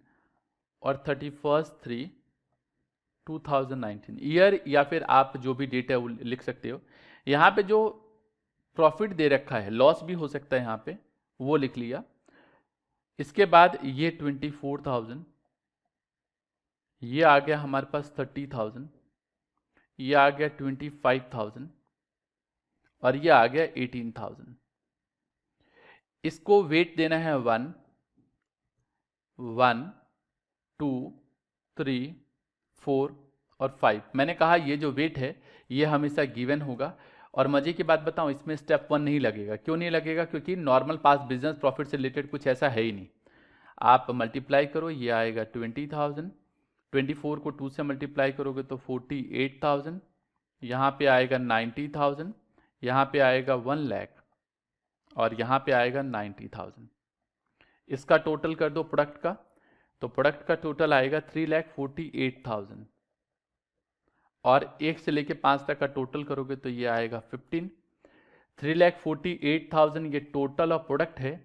और 31/3/2019। ईयर या फिर आप जो भी डेट है वो लिख सकते हो। यहां पे जो प्रॉफिट दे रखा है, लॉस भी हो सकता है यहां पे, वो लिख लिया। इसके बाद ये 24,000, ये आ गया हमारे पास 30,000, ये आ गया 25,000 और ये आ गया 18,000। इसको वेट देना है 1 1 2 3 4 और 5। मैंने कहा ये जो वेट है ये हमेशा गिवन होगा। और मजे की बात बताऊं, इसमें स्टेप 1 नहीं लगेगा। क्यों नहीं लगेगा, क्योंकि नॉर्मल पास बिजनेस प्रॉफिट से रिलेटेड कुछ ऐसा है ही नहीं। आप मल्टीप्लाई करो, ये आएगा 20,000, 24 को 2 से मल्टीप्लाई करोगे तो 48,000, यहाँ पे आएगा 90,000, यहाँ पे आएगा 1 लाख और यहाँ पे आएगा 90,000। इसका टोटल कर दो प्रोडक्ट का, तो प्रोडक्ट का टोटल आएगा 3,48,000 और 1 से लेके 5 तक का टोटल करोगे तो ये आएगा 15। 3,48,000 ये टोटल ऑफ प्रोडक्ट है,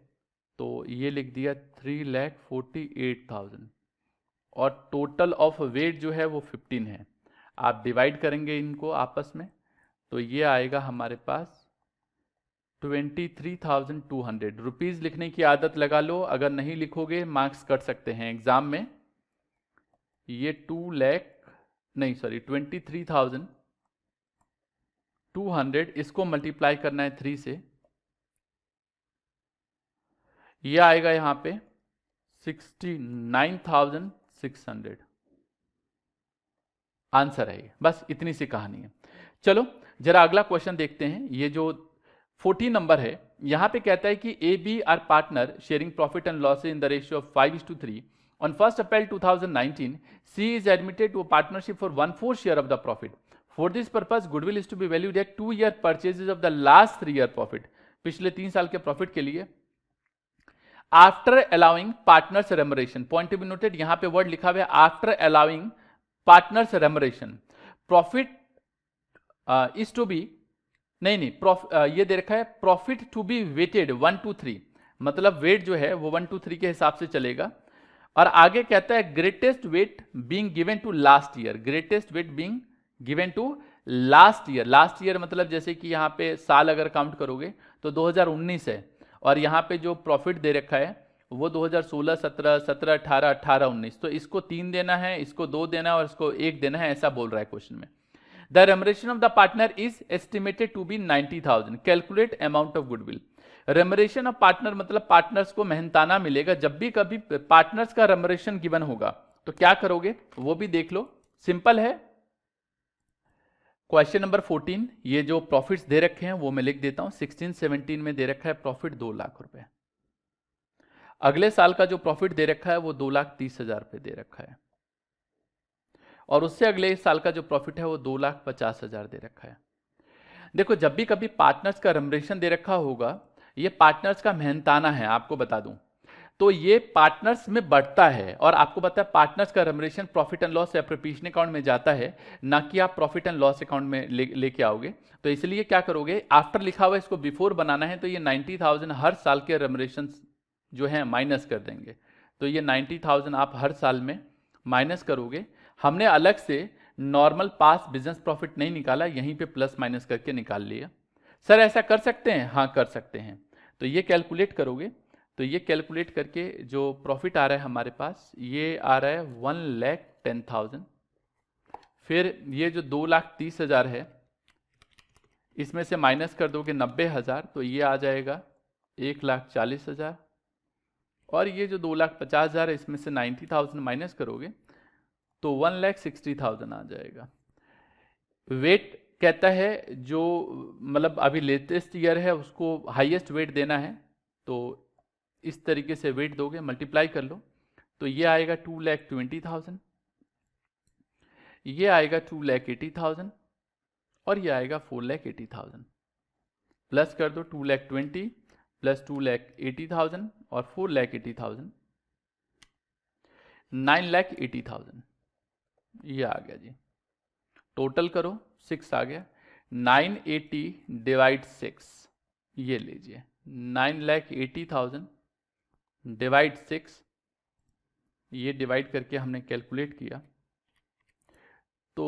तो ये लिख दिया 3,48,000 और टोटल ऑफ वेट जो है वो 15 है। आप डिवाइड करेंगे इनको आपस में तो ये आएगा हमारे पास 23,200 रुपीज। लिखने की आदत लगा लो, अगर नहीं लिखोगे मार्क्स कट सकते हैं एग्जाम में। ये 23,200, इसको मल्टीप्लाई करना है 3 से, ये आएगा यहां पे 69,600 आंसर है ये। बस इतनी सी कहानी है। चलो जरा अगला क्वेश्चन देखते हैं। ये जो 14 नंबर है, यहां पे कहता है कि A B are partner sharing profit and losses in the ratio of 5:3। On 1st April 2019, C is admitted to a partnership for 1/4 share of the profit. For this purpose, goodwill is to be valued at 2-year purchases of the last 3-year profit. पिछले 3 साल के profit के लिए after allowing partners remuneration. Point to be noted, यहां पे word लिखा हुआ है after allowing partners remuneration. Profit is to be ये दे रखा है प्रॉफिट टू बी वेटेड 1 2 3, मतलब वेट जो है वो 1 2 3 के हिसाब से चलेगा। और आगे कहता है greatest weight being given to last year. Greatest weight being given to last year. Last year मतलब जैसे कि यहाँ पे साल अगर काउंट करोगे तो 2019 है, और यहाँ पे जो प्रॉफिट दे रखा है वो 2016, 17, 17, 18, 18, 19। तो इसको 3 देना है, इसको 2 देना है और इसको 1 देना है, ऐसा बोल रहा है क्वेश्चन में। The remuneration of the partner is estimated to be 90,000। Calculate amount of goodwill. Remuneration of partner मतलब पार्टनर्स को मेहनताना मिलेगा। जब भी कभी पार्टनर्स का रेमरेशन गिवन होगा तो क्या करोगे वो भी देख लो, सिंपल है। क्वेश्चन नंबर 14, ये जो प्रॉफिट्स दे रखे हैं वो मैं लिख देता हूं। 16-17 में दे रखा है प्रॉफिट 2 लाख रुपए। अगले साल का जो प्रॉफिट दे रखा है वो 2,30,000 रुपए दे रखा है। और उससे अगले साल का जो प्रॉफिट है वो 2,50,000 दे रखा है। देखो, जब भी कभी पार्टनर्स का रेम्युनरेशन दे रखा होगा, ये पार्टनर्स का मेहनताना है, आपको बता दूं, तो ये पार्टनर्स में बढ़ता है। और आपको पता है पार्टनर्स का remuneration profit and loss appropriation account में जाता है, ना कि आप प्रॉफिट एंड लॉस अकाउंट में लेके आओगे। तो इसलिए क्या करोगे, आफ्टर लिखा हुआ इसको बिफोर बनाना है, तो ये 90,000 हर साल के रेम्युनरेशन जो है माइनस कर देंगे। तो ये 90,000 आप हर साल में माइनस करोगे। हमने अलग से नॉर्मल पास बिजनेस प्रॉफिट नहीं निकाला, यहीं पे प्लस माइनस करके निकाल लिया। सर ऐसा कर सकते हैं? हाँ कर सकते हैं। तो ये कैलकुलेट करोगे, तो ये कैलकुलेट करके जो प्रॉफिट आ रहा है हमारे पास, ये आ रहा है 1,10,000। फिर ये जो 2,30,000 है, इसमें से माइनस कर दोगे 90,000, तो ये आ जाएगा 1,40,000। और ये जो 2,50,000 है, इसमें से 90,000 माइनस करोगे तो 1,60,000 आ जाएगा। वेट कहता है जो मतलब अभी लेटेस्ट ईयर है उसको हाईएस्ट वेट देना है, तो इस तरीके से वेट दोगे, मल्टीप्लाई कर लो, तो ये आएगा 2,20,000, ये आएगा 2,80,000 और ये आएगा 4,80,000। प्लस कर दो 2,20,000 प्लस 2,80,000 और 4,80,000, 9,80,000 ये आ गया जी। टोटल करो, 6 आ गया। 980 डिवाइड 6, ये लीजिए 9,80,000 डिवाइड 6, ये डिवाइड करके हमने कैलकुलेट किया तो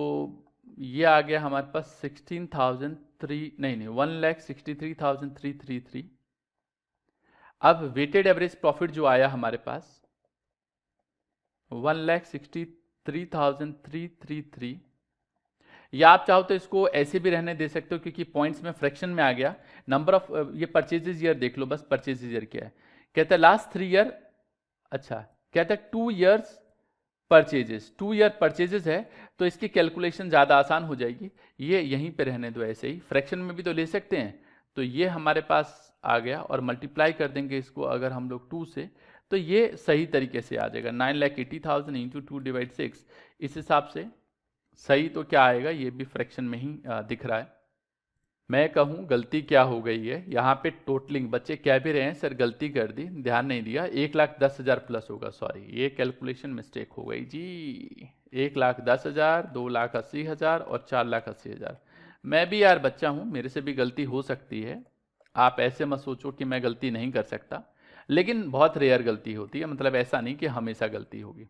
ये आ गया हमारे पास 1,63,333। अब वेटेड एवरेज प्रॉफिट जो आया हमारे पास 1,63,333, या आप चाहो तो इसको ऐसे भी रहने दे सकते हो क्योंकि पॉइंट्स में फ्रैक्शन में आ गया। नंबर ऑफ ये परचेजेज ईयर देख लो, बस परचेजेज ईयर क्या है, कहता है लास्ट 3 ईयर, अच्छा कहता है 2 ईयर्स परचेजेस, 2 ईयर परचेजेस है, तो इसकी कैलकुलेशन ज़्यादा आसान हो जाएगी। ये यहीं पे रहने दो ऐसे ही, फ्रैक्शन में भी तो ले सकते हैं। तो ये हमारे पास आ गया और मल्टीप्लाई कर देंगे इसको अगर हम लोग 2 से, तो ये सही तरीके से आ जाएगा 9,80,000 इंटू 2 डिवाइड 6। इस हिसाब से सही तो क्या आएगा, ये भी फ्रैक्शन में ही दिख रहा है। मैं कहूँ गलती क्या हो गई है, यहाँ पे टोटलिंग बच्चे कह भी रहे हैं सर गलती कर दी, ध्यान नहीं दिया, 1,10,000 प्लस होगा, सॉरी ये कैलकुलेशन मिस्टेक हो गई जी। 1,10,000, 2,80,000 और 4,80,000। मैं भी यार बच्चा हूँ, मेरे से भी गलती हो सकती है, आप ऐसे मत सोचो कि मैं गलती नहीं कर सकता, लेकिन बहुत रेयर गलती होती है, मतलब ऐसा नहीं कि हमेशा गलती होगी।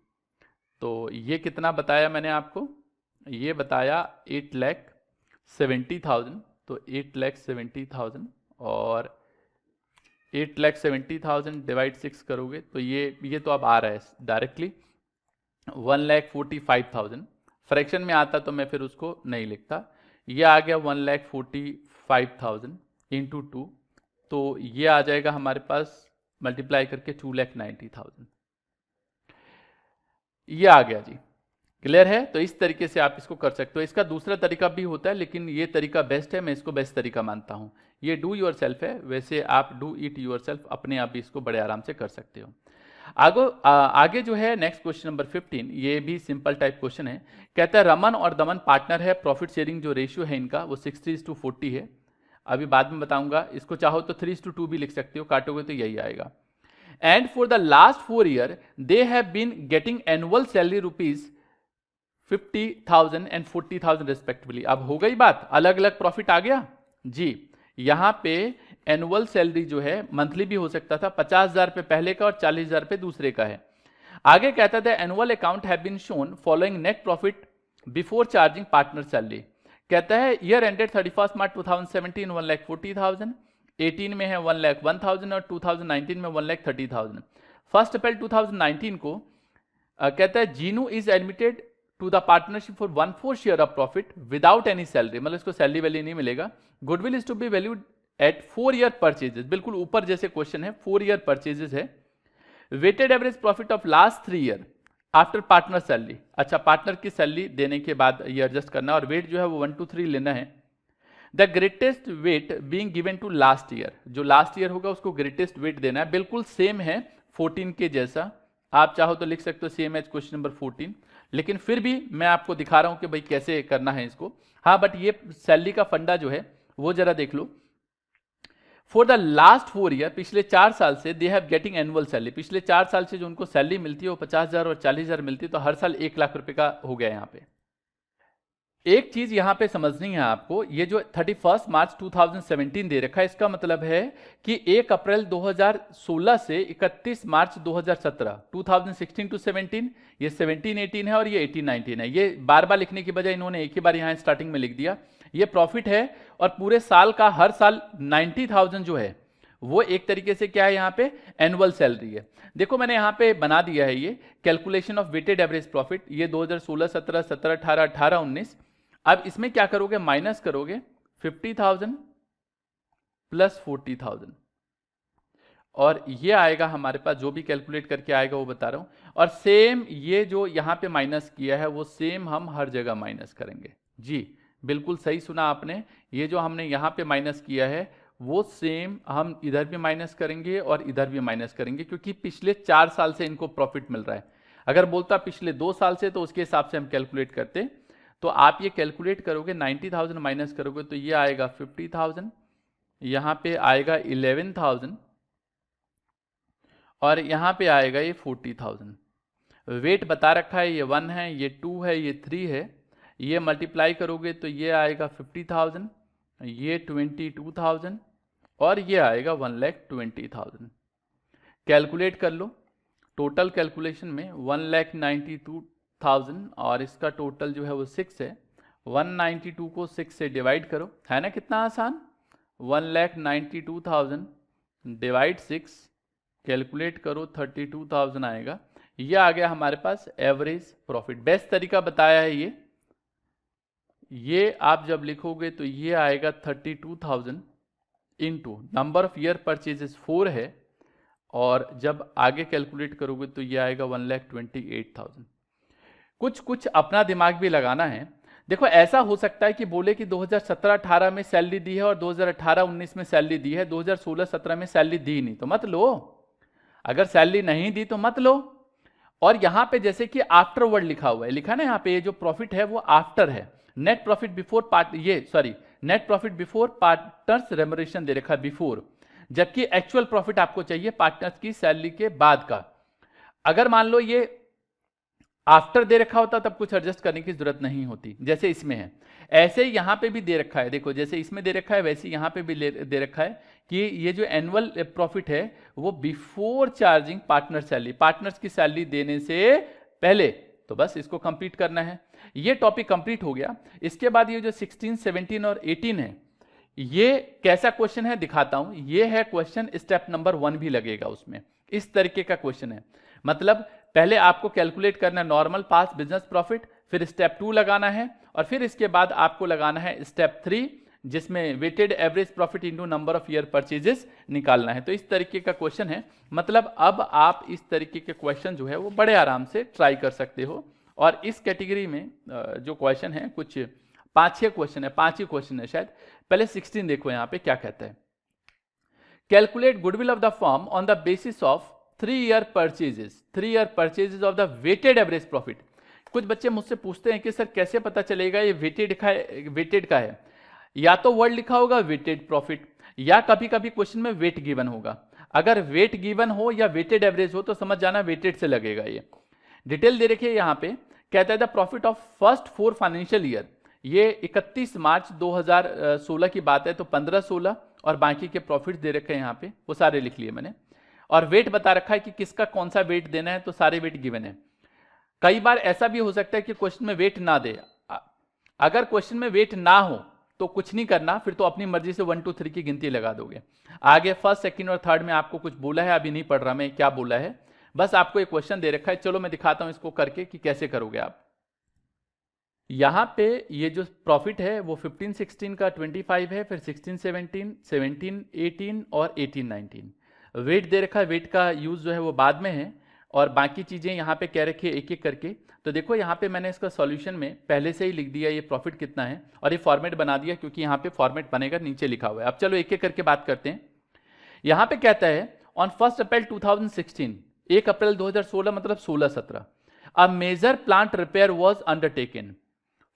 तो ये कितना बताया मैंने आपको, ये बताया 8,70,000, तो 8,70,000 और 8,70,000 डिवाइड 6 करोगे तो ये तो अब आ रहा है डायरेक्टली 1,45,000। फ्रैक्शन में आता तो मैं फिर उसको नहीं लिखता, ये आ गया 1,45,000 इंटू 2, तो ये आ जाएगा हमारे पास मल्टीप्लाई करके 2,90,000, ये आ गया जी। क्लियर है? तो इस तरीके से आप इसको कर सकते हो। इसका दूसरा तरीका भी होता है लेकिन ये तरीका बेस्ट है, मैं इसको बेस्ट तरीका मानता हूं। ये डू योर सेल्फ है, वैसे आप डू इट योर सेल्फ अपने आप भी इसको बड़े आराम से कर सकते हो। आगे जो है नेक्स्ट क्वेश्चन नंबर 15, ये भी सिंपल टाइप क्वेश्चन है। कहता है रमन और दमन पार्टनर है, प्रॉफिट शेयरिंग जो रेशियो है इनका वो 60:40 है। अभी बाद में बताऊंगा, इसको चाहो तो 3:2 भी लिख सकते हो, काटोगे तो यही आएगा। And for the last 4 year they have been getting annual salary ₹50,000 and 40,000 respectively. अब हो गई बात, अलग अलग प्रॉफिट आ गया जी। यहां पे एनुअल सैलरी जो है मंथली भी हो सकता था, 50,000 पे पहले का और 40,000 पे दूसरे का है। आगे कहता था annual account have been shown following net profit before charging partner salary. कहता है ईयर एंडेड 31 मार्च 2017 1,40,000, 18 में है 1,01,000 और 2019 में 1,30,000। 1 अप्रैल 2019 को कहता है Jinu is admitted to the partnership for 1/4 share of profit without any salary, मतलब इसको सैलरी वैल्यू नहीं मिलेगा। Goodwill is to be valued at 4 year purchases, बिल्कुल ऊपर जैसे क्वेश्चन है, 4 ईयर परचेजेस है। Weighted average profit of last 3 year after partner salary, अच्छा पार्टनर की सैलरी देने के बाद ये एडजस्ट करना, और वेट जो है वो 1 to 3 लेना है। The greatest weight being given to last year, जो लास्ट ईयर होगा उसको ग्रेटेस्ट वेट देना है, बिल्कुल सेम है 14 के जैसा, आप चाहो तो लिख सकते हो सेम एज क्वेश्चन नंबर 14। लेकिन फिर भी मैं आपको दिखा रहा हूं कि भाई कैसे करना है इसको। हाँ, बट ये सैलरी का फंडा जो है वो जरा देख लो। फॉर द लास्ट 4 ईयर, पिछले 4 साल से they have getting annual salary, पिछले 4 साल से जो उनको सैलरी मिलती है वो 50,000 और 40,000 मिलती है, तो हर साल 1 लाख रुपए का हो गया यहाँ पे। एक चीज यहां पे समझनी है आपको, ये जो 31 मार्च 2017 दे रखा है, इसका मतलब है कि 1 अप्रैल 2016 से 31 मार्च 2017, 2016 टू 17, ये 17-18 है और ये 18-19 है। ये बार बार लिखने की बजाय इन्होंने एक ही बार यहां स्टार्टिंग में लिख दिया। ये प्रॉफिट है और पूरे साल का हर साल 90,000 जो है वो एक तरीके से क्या है यहाँ पे एनुअल सैलरी है। देखो मैंने यहाँ पे बना दिया है ये calculation of weighted average profit, ये 2016, 17, 17, 18, 18, 19। अब इसमें क्या करोगे, माइनस करोगे 50,000 प्लस 40,000 और ये आएगा हमारे पास, जो भी कैलकुलेट करके आएगा वो बता रहा हूं। और सेम ये जो यहां पे माइनस किया है वो सेम हम हर जगह माइनस करेंगे। जी बिल्कुल सही सुना आपने, ये जो हमने यहां पे माइनस किया है वो सेम हम इधर भी माइनस करेंगे और इधर भी माइनस करेंगे, क्योंकि पिछले 4 साल से इनको प्रॉफिट मिल रहा है। अगर बोलता पिछले 2 साल से तो उसके हिसाब से हम कैलकुलेट करते। तो आप ये कैलकुलेट करोगे 90,000 माइनस करोगे तो ये आएगा 50,000, यहां पे आएगा 11,000 और यहां पे आएगा ये 40,000। वेट बता रखा है, ये 1 है, ये 2 है, ये 3 है। ये मल्टीप्लाई करोगे तो ये आएगा 50,000, ये 22,000 और ये आएगा 1,20,000। कैलकुलेट कर लो, टोटल कैलकुलेशन में 1,92,000 और इसका टोटल जो है वो 6 है। 192 को 6 से डिवाइड करो, है ना कितना आसान। 1,92,000 डिवाइड 6, कैलकुलेट करो 32,000 आएगा। ये आ गया हमारे पास एवरेज प्रॉफिट। बेस्ट तरीका बताया है ये आप जब लिखोगे तो ये आएगा 32,000 into number of year purchases 4 है और जब आगे कैलकुलेट करोगे तो ये आएगा 1,28,000। कुछ अपना दिमाग भी लगाना है। देखो ऐसा हो सकता है कि बोले कि 2017-18 में सैलरी दी है और 2018-19 में सैलरी दी है, 2016-17 में सैलरी दी नहीं तो मत लो, अगर सैलरी नहीं दी तो मत लो। और यहां पे जैसे कि आफ्टर वर्ड लिखा हुआ है, लिखा ना यहाँ पे, ये जो प्रॉफिट है वो आफ्टर है, net profit before net profit before partners remuneration दे रखा है बिफोर, जबकि एक्चुअल प्रॉफिट आपको चाहिए पार्टनर्स की सैलरी के बाद का। अगर मान लो ये आफ्टर दे रखा होता तब कुछ एडजस्ट करने की जरूरत नहीं होती, जैसे इसमें है। ऐसे ही यहां पे भी दे रखा है, देखो जैसे इसमें दे रखा है वैसे यहां पे भी दे रखा है कि ये जो एनुअल प्रॉफिट है वो before charging partner salary, partners की सैलरी देने से पहले, तो बस इसको कंप्लीट करना है। ये टॉपिक कंप्लीट हो गया। इसके बाद ये जो 16, 17 और 18 है, ये कैसा क्वेश्चन है दिखाता हूं। ये है क्वेश्चन, स्टेप नंबर 1 भी लगेगा उसमें, इस तरीके का क्वेश्चन है। मतलब पहले आपको कैलकुलेट करना है नॉर्मल पास बिजनेस प्रॉफिट, फिर स्टेप 2 लगाना है और फिर इसके बाद आपको लगाना है स्टेप 3, जिसमें weighted average profit into number of year purchases निकालना है। तो इस तरीके का क्वेश्चन है। मतलब अब आप इस तरीके के क्वेश्चन जो है वो बड़े आराम से ट्राई कर सकते हो। और इस कैटेगरी में जो क्वेश्चन है कुछ 5-6 क्वेश्चन है, 5 ही क्वेश्चन है शायद। पहले 16 देखो यहाँ पे क्या कहता है। Calculate goodwill of the firm on the basis of 3 year purchases of the weighted average profit. कुछ बच्चे मुझसे पूछते हैं कि सर कैसे पता चलेगा ये वेटेड का है। या तो वर्ड लिखा होगा वेटेड प्रॉफिट, या कभी कभी क्वेश्चन में वेट गिवन होगा। अगर वेट गिवन हो या वेटेड एवरेज हो तो समझ जाना वेटेड से लगेगा। ये डिटेल दे रखिए यहाँ पे, कहता है the profit of first 4 financial year, ये 31 मार्च 2016 की बात है, तो 15-16 और बाकी के प्रॉफिट दे रखे हैं यहाँ पे, वो सारे लिख लिए मैंने। और वेट बता रखा है कि किसका कौन सा वेट देना है, तो सारे वेट गिवन है। कई बार ऐसा भी हो सकता है कि क्वेश्चन में वेट ना दे। अगर क्वेश्चन में वेट ना हो तो कुछ नहीं करना, फिर तो अपनी मर्जी से 1 2 3 की गिनती लगा दोगे। आगे फर्स्ट, सेकंड और थर्ड में आपको कुछ बोला है, अभी नहीं पढ़ रहा मैं क्या बोला है, बस आपको एक क्वेश्चन दे रखा है। चलो मैं दिखाता हूं इसको करके कि कैसे करोगे आप। यहां पे ये जो प्रॉफिट है वो 15-16 का 25 है, फिर 16-17, 17-18 और 18-19 वेट दे रखा है। वेट का यूज जो है वो बाद में है और बाकी चीजें यहाँ पे कह रखी है एक एक करके। तो देखो यहाँ पे मैंने इसका सॉल्यूशन में पहले से ही लिख दिया ये प्रॉफिट कितना है और ये फॉर्मेट बना दिया, क्योंकि यहाँ पे फॉर्मेट बनेगा, नीचे लिखा हुआ है। अब चलो एक एक करके बात करते हैं। यहाँ पे कहता है ऑन 1 अप्रैल 2016, 1 अप्रैल 2016 मतलब 16-17। A major plant repair was undertaken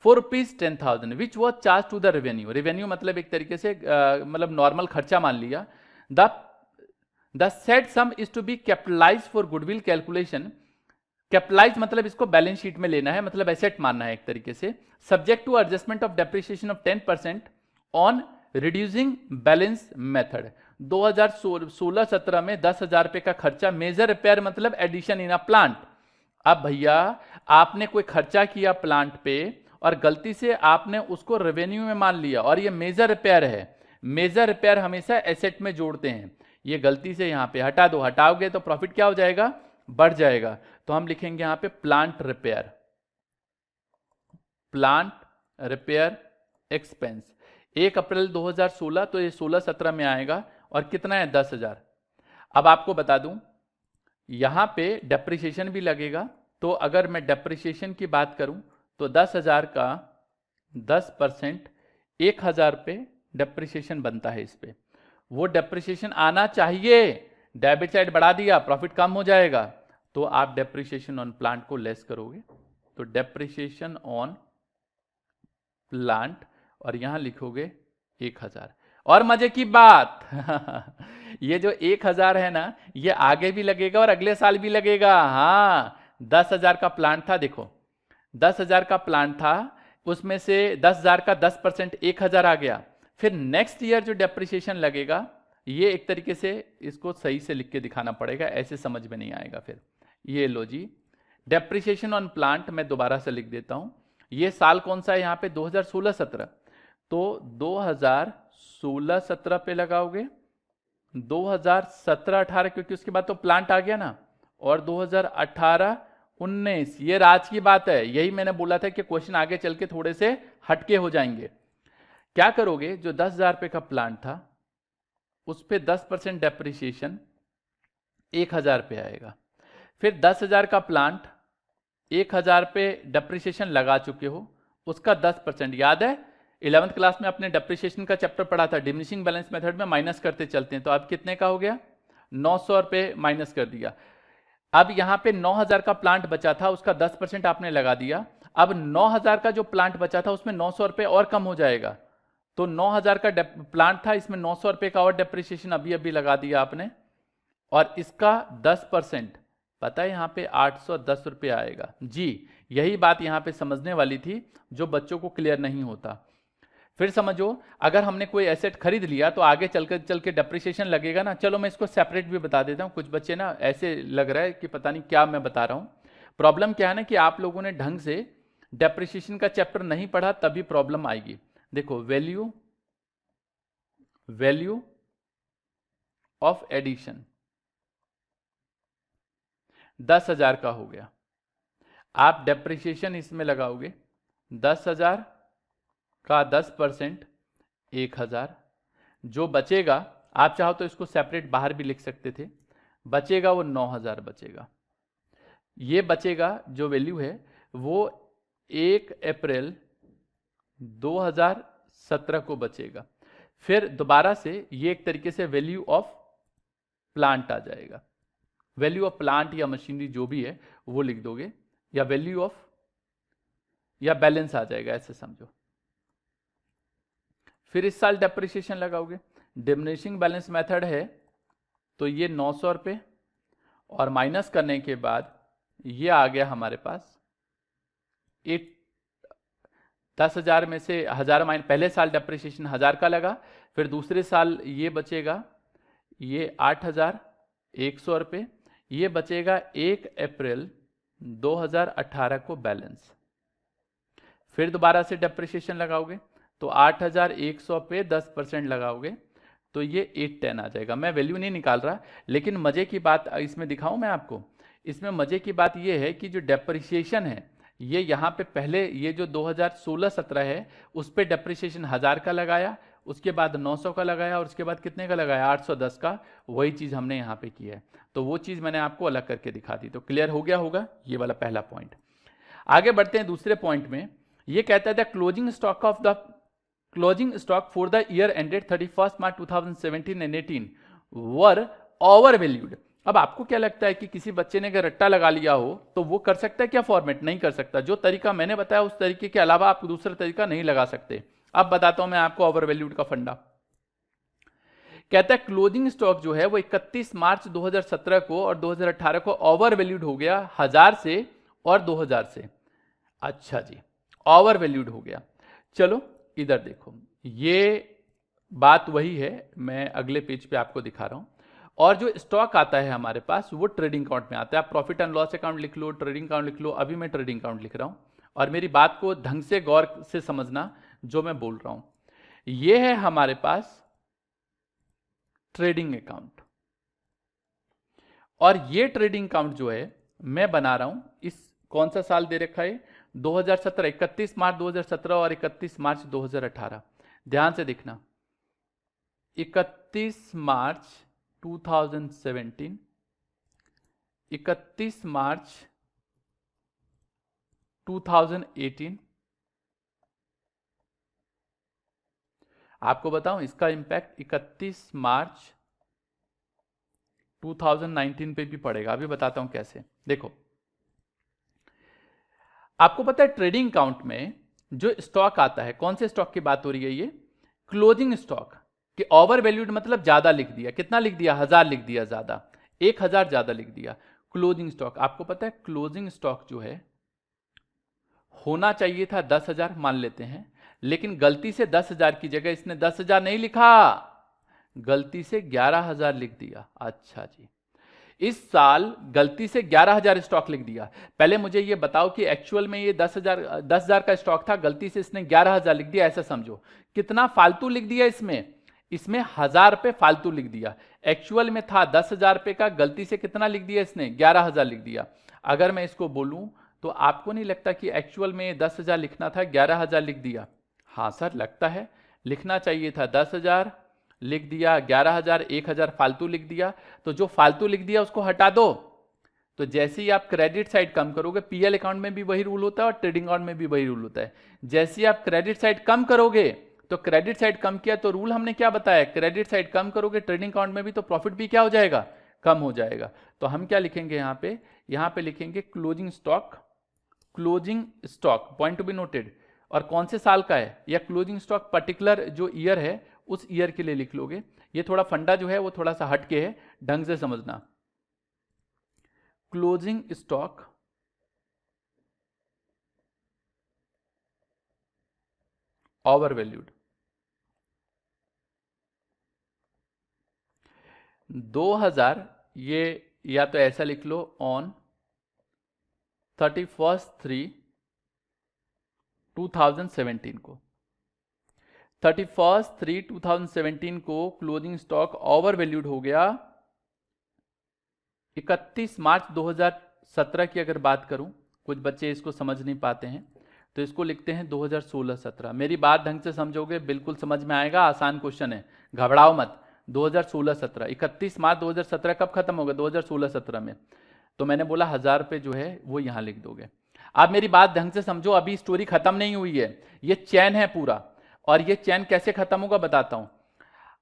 for ₹10,000 which was charge to the revenue. Revenue मतलब एक तरीके से मतलब नॉर्मल खर्चा मान लिया। The said sum is to be capitalize for goodwill calculation. Capitalize मतलब इसको बैलेंस शीट में लेना है, मतलब एसेट मानना है एक तरीके से। Subject to adjustment of depreciation of 10% on reducing balance method. 2016-17 में 10,000 रुपए का खर्चा, मेजर रिपेयर मतलब एडिशन इन अ प्लांट। अब भैया आपने कोई खर्चा किया प्लांट पे और गलती से आपने उसको रेवेन्यू में मान लिया और ये मेजर रिपेयर है। मेजर रिपेयर हमेशा एसेट में जोड़ते हैं, ये गलती से यहां पे हटा दो। हटाओगे तो प्रॉफिट क्या हो जाएगा, बढ़ जाएगा। तो हम लिखेंगे यहां पे plant repair, plant repair expense 1 अप्रैल 2016, तो ये 16-17 में आएगा और कितना है 10,000। अब आपको बता दूं यहां पे डेप्रिसिएशन भी लगेगा, तो अगर मैं डेप्रिसिएशन की बात करूं तो 10,000 का 10% 1,000 रुपये डेप्रिसिएशन बनता है इस पे। वो डेप्रिसिएशन आना चाहिए, डेबिट साइड बढ़ा दिया प्रॉफिट कम हो जाएगा, तो आप डेप्रिसिएशन ऑन प्लांट को लेस करोगे, तो डेप्रिसिएशन ऑन प्लांट और यहां लिखोगे 1,000। और मजे की बात ये जो 1,000 है ना, ये आगे भी लगेगा और अगले साल भी लगेगा। हाँ 10,000 का प्लांट था, देखो 10,000 का प्लांट था, उसमें से 10,000 का 10% 1,000 आ गया। फिर नेक्स्ट ईयर जो डेप्रिसिएशन लगेगा, ये एक तरीके से इसको सही से लिख के दिखाना पड़ेगा, ऐसे समझ में नहीं आएगा। फिर ये लो जी, डेप्रिसिएशन ऑन प्लांट मैं दोबारा से लिख देता हूं। ये साल कौन सा है यहाँ पे 2016-17, तो 2016-17 पे लगाओगे, 2017-18 क्योंकि उसके बाद तो प्लांट आ गया ना, और 2018-19 ये राज की बात है। यही मैंने बोला था कि क्वेश्चन आगे चल के थोड़े से हटके हो जाएंगे। क्या करोगे, जो 10,000 रुपए का प्लांट था उस पे 10% डेप्रिसिएशन 1,000 रुपये आएगा। फिर 10,000 का प्लांट 1,000 पे डेप्रिसिएशन लगा चुके हो, उसका 10%। याद है 11th क्लास में अपने डेप्रिसिएशन का चैप्टर पढ़ा था, डिमिनिशिंग बैलेंस मेथड में माइनस करते चलते हैं। तो अब कितने का हो गया, 900 रुपये माइनस कर दिया। अब यहां पे 9,000 का प्लांट बचा था, उसका 10% आपने लगा दिया। अब 9,000 का जो प्लांट बचा था उसमें 900 रुपये और कम हो जाएगा, तो 9,000 का प्लांट था, इसमें 900 रुपये का और डेप्रिसिएशन अभी अभी लगा दिया आपने, और इसका 10% पता है यहां पे 810 रुपये आएगा। जी यही बात यहां पे समझने वाली थी, जो बच्चों को क्लियर नहीं होता। फिर समझो, अगर हमने कोई एसेट खरीद लिया तो आगे चल के डेप्रिसिएशन लगेगा ना। चलो मैं इसको सेपरेट भी बता देता हूं, कुछ बच्चे ना ऐसे लग रहा है कि पता नहीं क्या मैं बता रहा हूं। प्रॉब्लम क्या है ना कि आप लोगों ने ढंग से डेप्रिसिएशन का चैप्टर नहीं पढ़ा, तभी प्रॉब्लम आएगी। देखो वैल्यू ऑफ एडिशन 10,000 का हो गया, आप डेप्रिसिएशन इसमें लगाओगे, 10,000 का 10% 1,000, जो बचेगा आप चाहो तो इसको सेपरेट बाहर भी लिख सकते थे, बचेगा वो 9,000 बचेगा। ये बचेगा जो वैल्यू है वो 1 अप्रैल 2017 को बचेगा। फिर दोबारा से ये एक तरीके से वैल्यू ऑफ प्लांट आ जाएगा, वैल्यू ऑफ प्लांट या मशीनरी जो भी है वो लिख दोगे, या वैल्यू ऑफ या बैलेंस आ जाएगा, ऐसे समझो। फिर इस साल डेप्रिसिएशन लगाओगे, डिमिनिशिंग बैलेंस मेथड है तो ये 900 रुपये, और माइनस करने के बाद ये आ गया हमारे पास 10,000 में से 1,000 माइनस, पहले साल डेप्रिसिएशन 1,000 का लगा, फिर दूसरे साल ये बचेगा ये 8,100 रुपये, ये बचेगा 1 अप्रैल 2018 को बैलेंस। फिर दोबारा से डेप्रिसिएशन लगाओगे तो 8,100 पे 10% लगाओगे तो ये 810 आ जाएगा। मैं वैल्यू नहीं निकाल रहा, लेकिन मजे की बात इसमें दिखाऊं मैं आपको। इसमें मजे की बात ये है कि जो डेप्रिसिएशन है ये यहाँ पे पहले ये जो 2016-17 है उस पे डेप्रिसिएशन 1,000 का लगाया, उसके बाद 900 का लगाया, और उसके बाद कितने का लगाया 810 का। वही चीज हमने यहाँ पे की है, तो वो चीज मैंने आपको अलग करके दिखा दी। तो क्लियर हो गया होगा ये वाला पहला पॉइंट। आगे बढ़ते हैं दूसरे पॉइंट में। ये कहता है the closing stock for the year ended 31 March 2017 and 18 were over valued. अब आपको क्या लगता है कि किसी बच्चे ने अगर रट्टा लगा लिया हो तो वो कर सकता है क्या फॉर्मेट? नहीं कर सकता। जो तरीका मैंने बताया उस तरीके के अलावा आप दूसरा तरीका नहीं लगा सकते। अब बताता हूं मैं आपको ओवरवैल्यूड का फंडा। कहता है क्लोजिंग स्टॉक जो है वो 31 मार्च 2017 को और 2018 को ओवरवैल्यूड हो गया 1000 से और 2000 से। अच्छा जी, ओवरवैल्यूड हो गया। चलो इधर देखो, ये बात वही है, मैं अगले पेज पे आपको दिखा रहा हूं। और जो स्टॉक आता है हमारे पास वो ट्रेडिंग अकाउंट में आता है। आप प्रॉफिट एंड लॉस अकाउंट लिख लो, ट्रेडिंग अकाउंट लिख लो। अभी मैं ट्रेडिंग अकाउंट लिख रहा हूं और मेरी बात को ढंग से गौर से समझना जो मैं बोल रहा हूं। ये है हमारे पास ट्रेडिंग अकाउंट, और ये ट्रेडिंग अकाउंट जो है मैं बना रहा हूं, इस कौन सा साल दे रखा है? 2017, 31 मार्च 2017 और 31 मार्च 2018। ध्यान से देखना, 31 मार्च 2017, 31 मार्च 2018। आपको बताऊं इसका इंपैक्ट 31 मार्च 2019 पे भी पड़ेगा। अभी बताता हूं कैसे। देखो, आपको पता है ट्रेडिंग अकाउंट में जो स्टॉक आता है, कौन से स्टॉक की बात हो रही है? ये क्लोजिंग स्टॉक कि ओवर वैल्यूड मतलब ज्यादा लिख दिया। कितना लिख दिया? 1000 लिख दिया, ज्यादा 1000 ज्यादा लिख दिया। क्लोजिंग स्टॉक, आपको पता है क्लोजिंग स्टॉक जो है होना चाहिए था 10,000, मान लेते हैं, लेकिन गलती से 10,000 की जगह इसने 10,000 नहीं लिखा, गलती से 11,000 लिख दिया। अच्छा जी, इस साल गलती से 11,000 स्टॉक लिख दिया। पहले मुझे ये बताओ कि एक्चुअल में ये 10,000 का स्टॉक था, गलती से इसने 11,000 लिख दिया। ऐसा समझो कितना फालतू लिख दिया इसमें 1,000 रुपए फालतू लिख दिया। एक्चुअल में था 10,000 रुपए का, गलती से कितना लिख दिया इसने? 11,000 लिख दिया। अगर मैं इसको बोलूं तो आपको नहीं लगता कि एक्चुअल में 10,000 लिखना था, 11,000 लिख दिया? हाँ सर, लगता है। लिखना चाहिए था 10,000, लिख दिया 11,000, 1,000 फालतू लिख दिया। तो जो फालतू लिख दिया उसको हटा दो। तो जैसे ही आप क्रेडिट साइड कम करोगे, पीएल अकाउंट में भी वही रूल होता है और ट्रेडिंग अकाउंट में भी वही रूल होता है। जैसे ही आप क्रेडिट साइड कम करोगे, तो क्रेडिट साइड कम किया तो रूल हमने क्या बताया? क्रेडिट साइड कम करोगे ट्रेडिंग अकाउंट में भी, तो प्रॉफिट भी क्या हो जाएगा? कम हो जाएगा। तो हम क्या लिखेंगे यहाँ पे? यहाँ पे लिखेंगे closing stock, closing stock, point to be noted. और कौन से साल का है? या क्लोजिंग स्टॉक पर्टिकुलर जो ईयर है उस ईयर के लिए लिख लोगे। ये थोड़ा फंडा जो है वो थोड़ा सा हटके है, ढंग से समझना। क्लोजिंग स्टॉक ओवरवैल्यूड 2000, ये या तो ऐसा लिख लो ऑन 31/3/2017 को, 31/3/2017 को क्लोजिंग स्टॉक ओवर वैल्यूड हो गया। 31 मार्च 2017 की अगर बात करूं, कुछ बच्चे इसको समझ नहीं पाते हैं तो इसको लिखते हैं 2016-17। मेरी बात ढंग से समझोगे बिल्कुल समझ में आएगा, आसान क्वेश्चन है, घबराओ मत। 2016-17, 31 मार्च 2017 कब खत्म होगा? 2016-17 में। तो मैंने बोला 1000 रुपये जो है वो यहां लिख दोगे। आप मेरी बात ढंग से समझो, अभी स्टोरी खत्म नहीं हुई है, ये चैन है पूरा। और ये चैन कैसे खत्म होगा बताता हूं।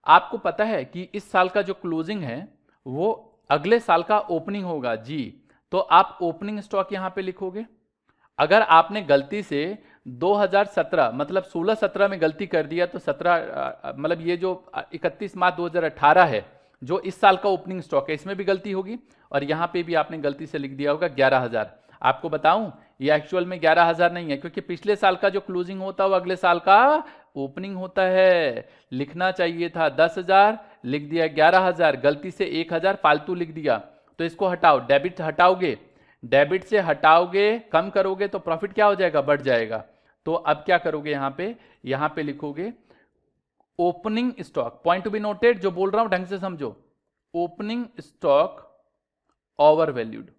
आपको पता है कि इस साल का जो क्लोजिंग है वो अगले साल का ओपनिंग होगा जी। तो आप ओपनिंग स्टॉक यहां पे लिखोगे। अगर आपने गलती से 2017 मतलब 16-17 में गलती कर दिया तो 17 मतलब ये जो 31 मार्च 2018 है जो इस साल का ओपनिंग स्टॉक है, इसमें भी गलती होगी। और यहां पे भी आपने गलती से लिख दिया होगा 11,000। आपको बताऊं ये एक्चुअल में 11,000 नहीं है, क्योंकि पिछले साल का जो क्लोजिंग होता है वो अगले साल का ओपनिंग होता है। लिखना चाहिए था 10,000, लिख दिया 11,000, गलती से 1,000 फालतू लिख दिया। तो इसको हटाओ, डेबिट हटाओगे, डेबिट से हटाओगे, कम करोगे तो प्रॉफिट क्या हो जाएगा? बढ़ जाएगा। तो अब क्या करोगे? यहां पे लिखोगे opening stock, point to be noted, जो बोल रहा हूं ढंग से समझो। Opening stock over valued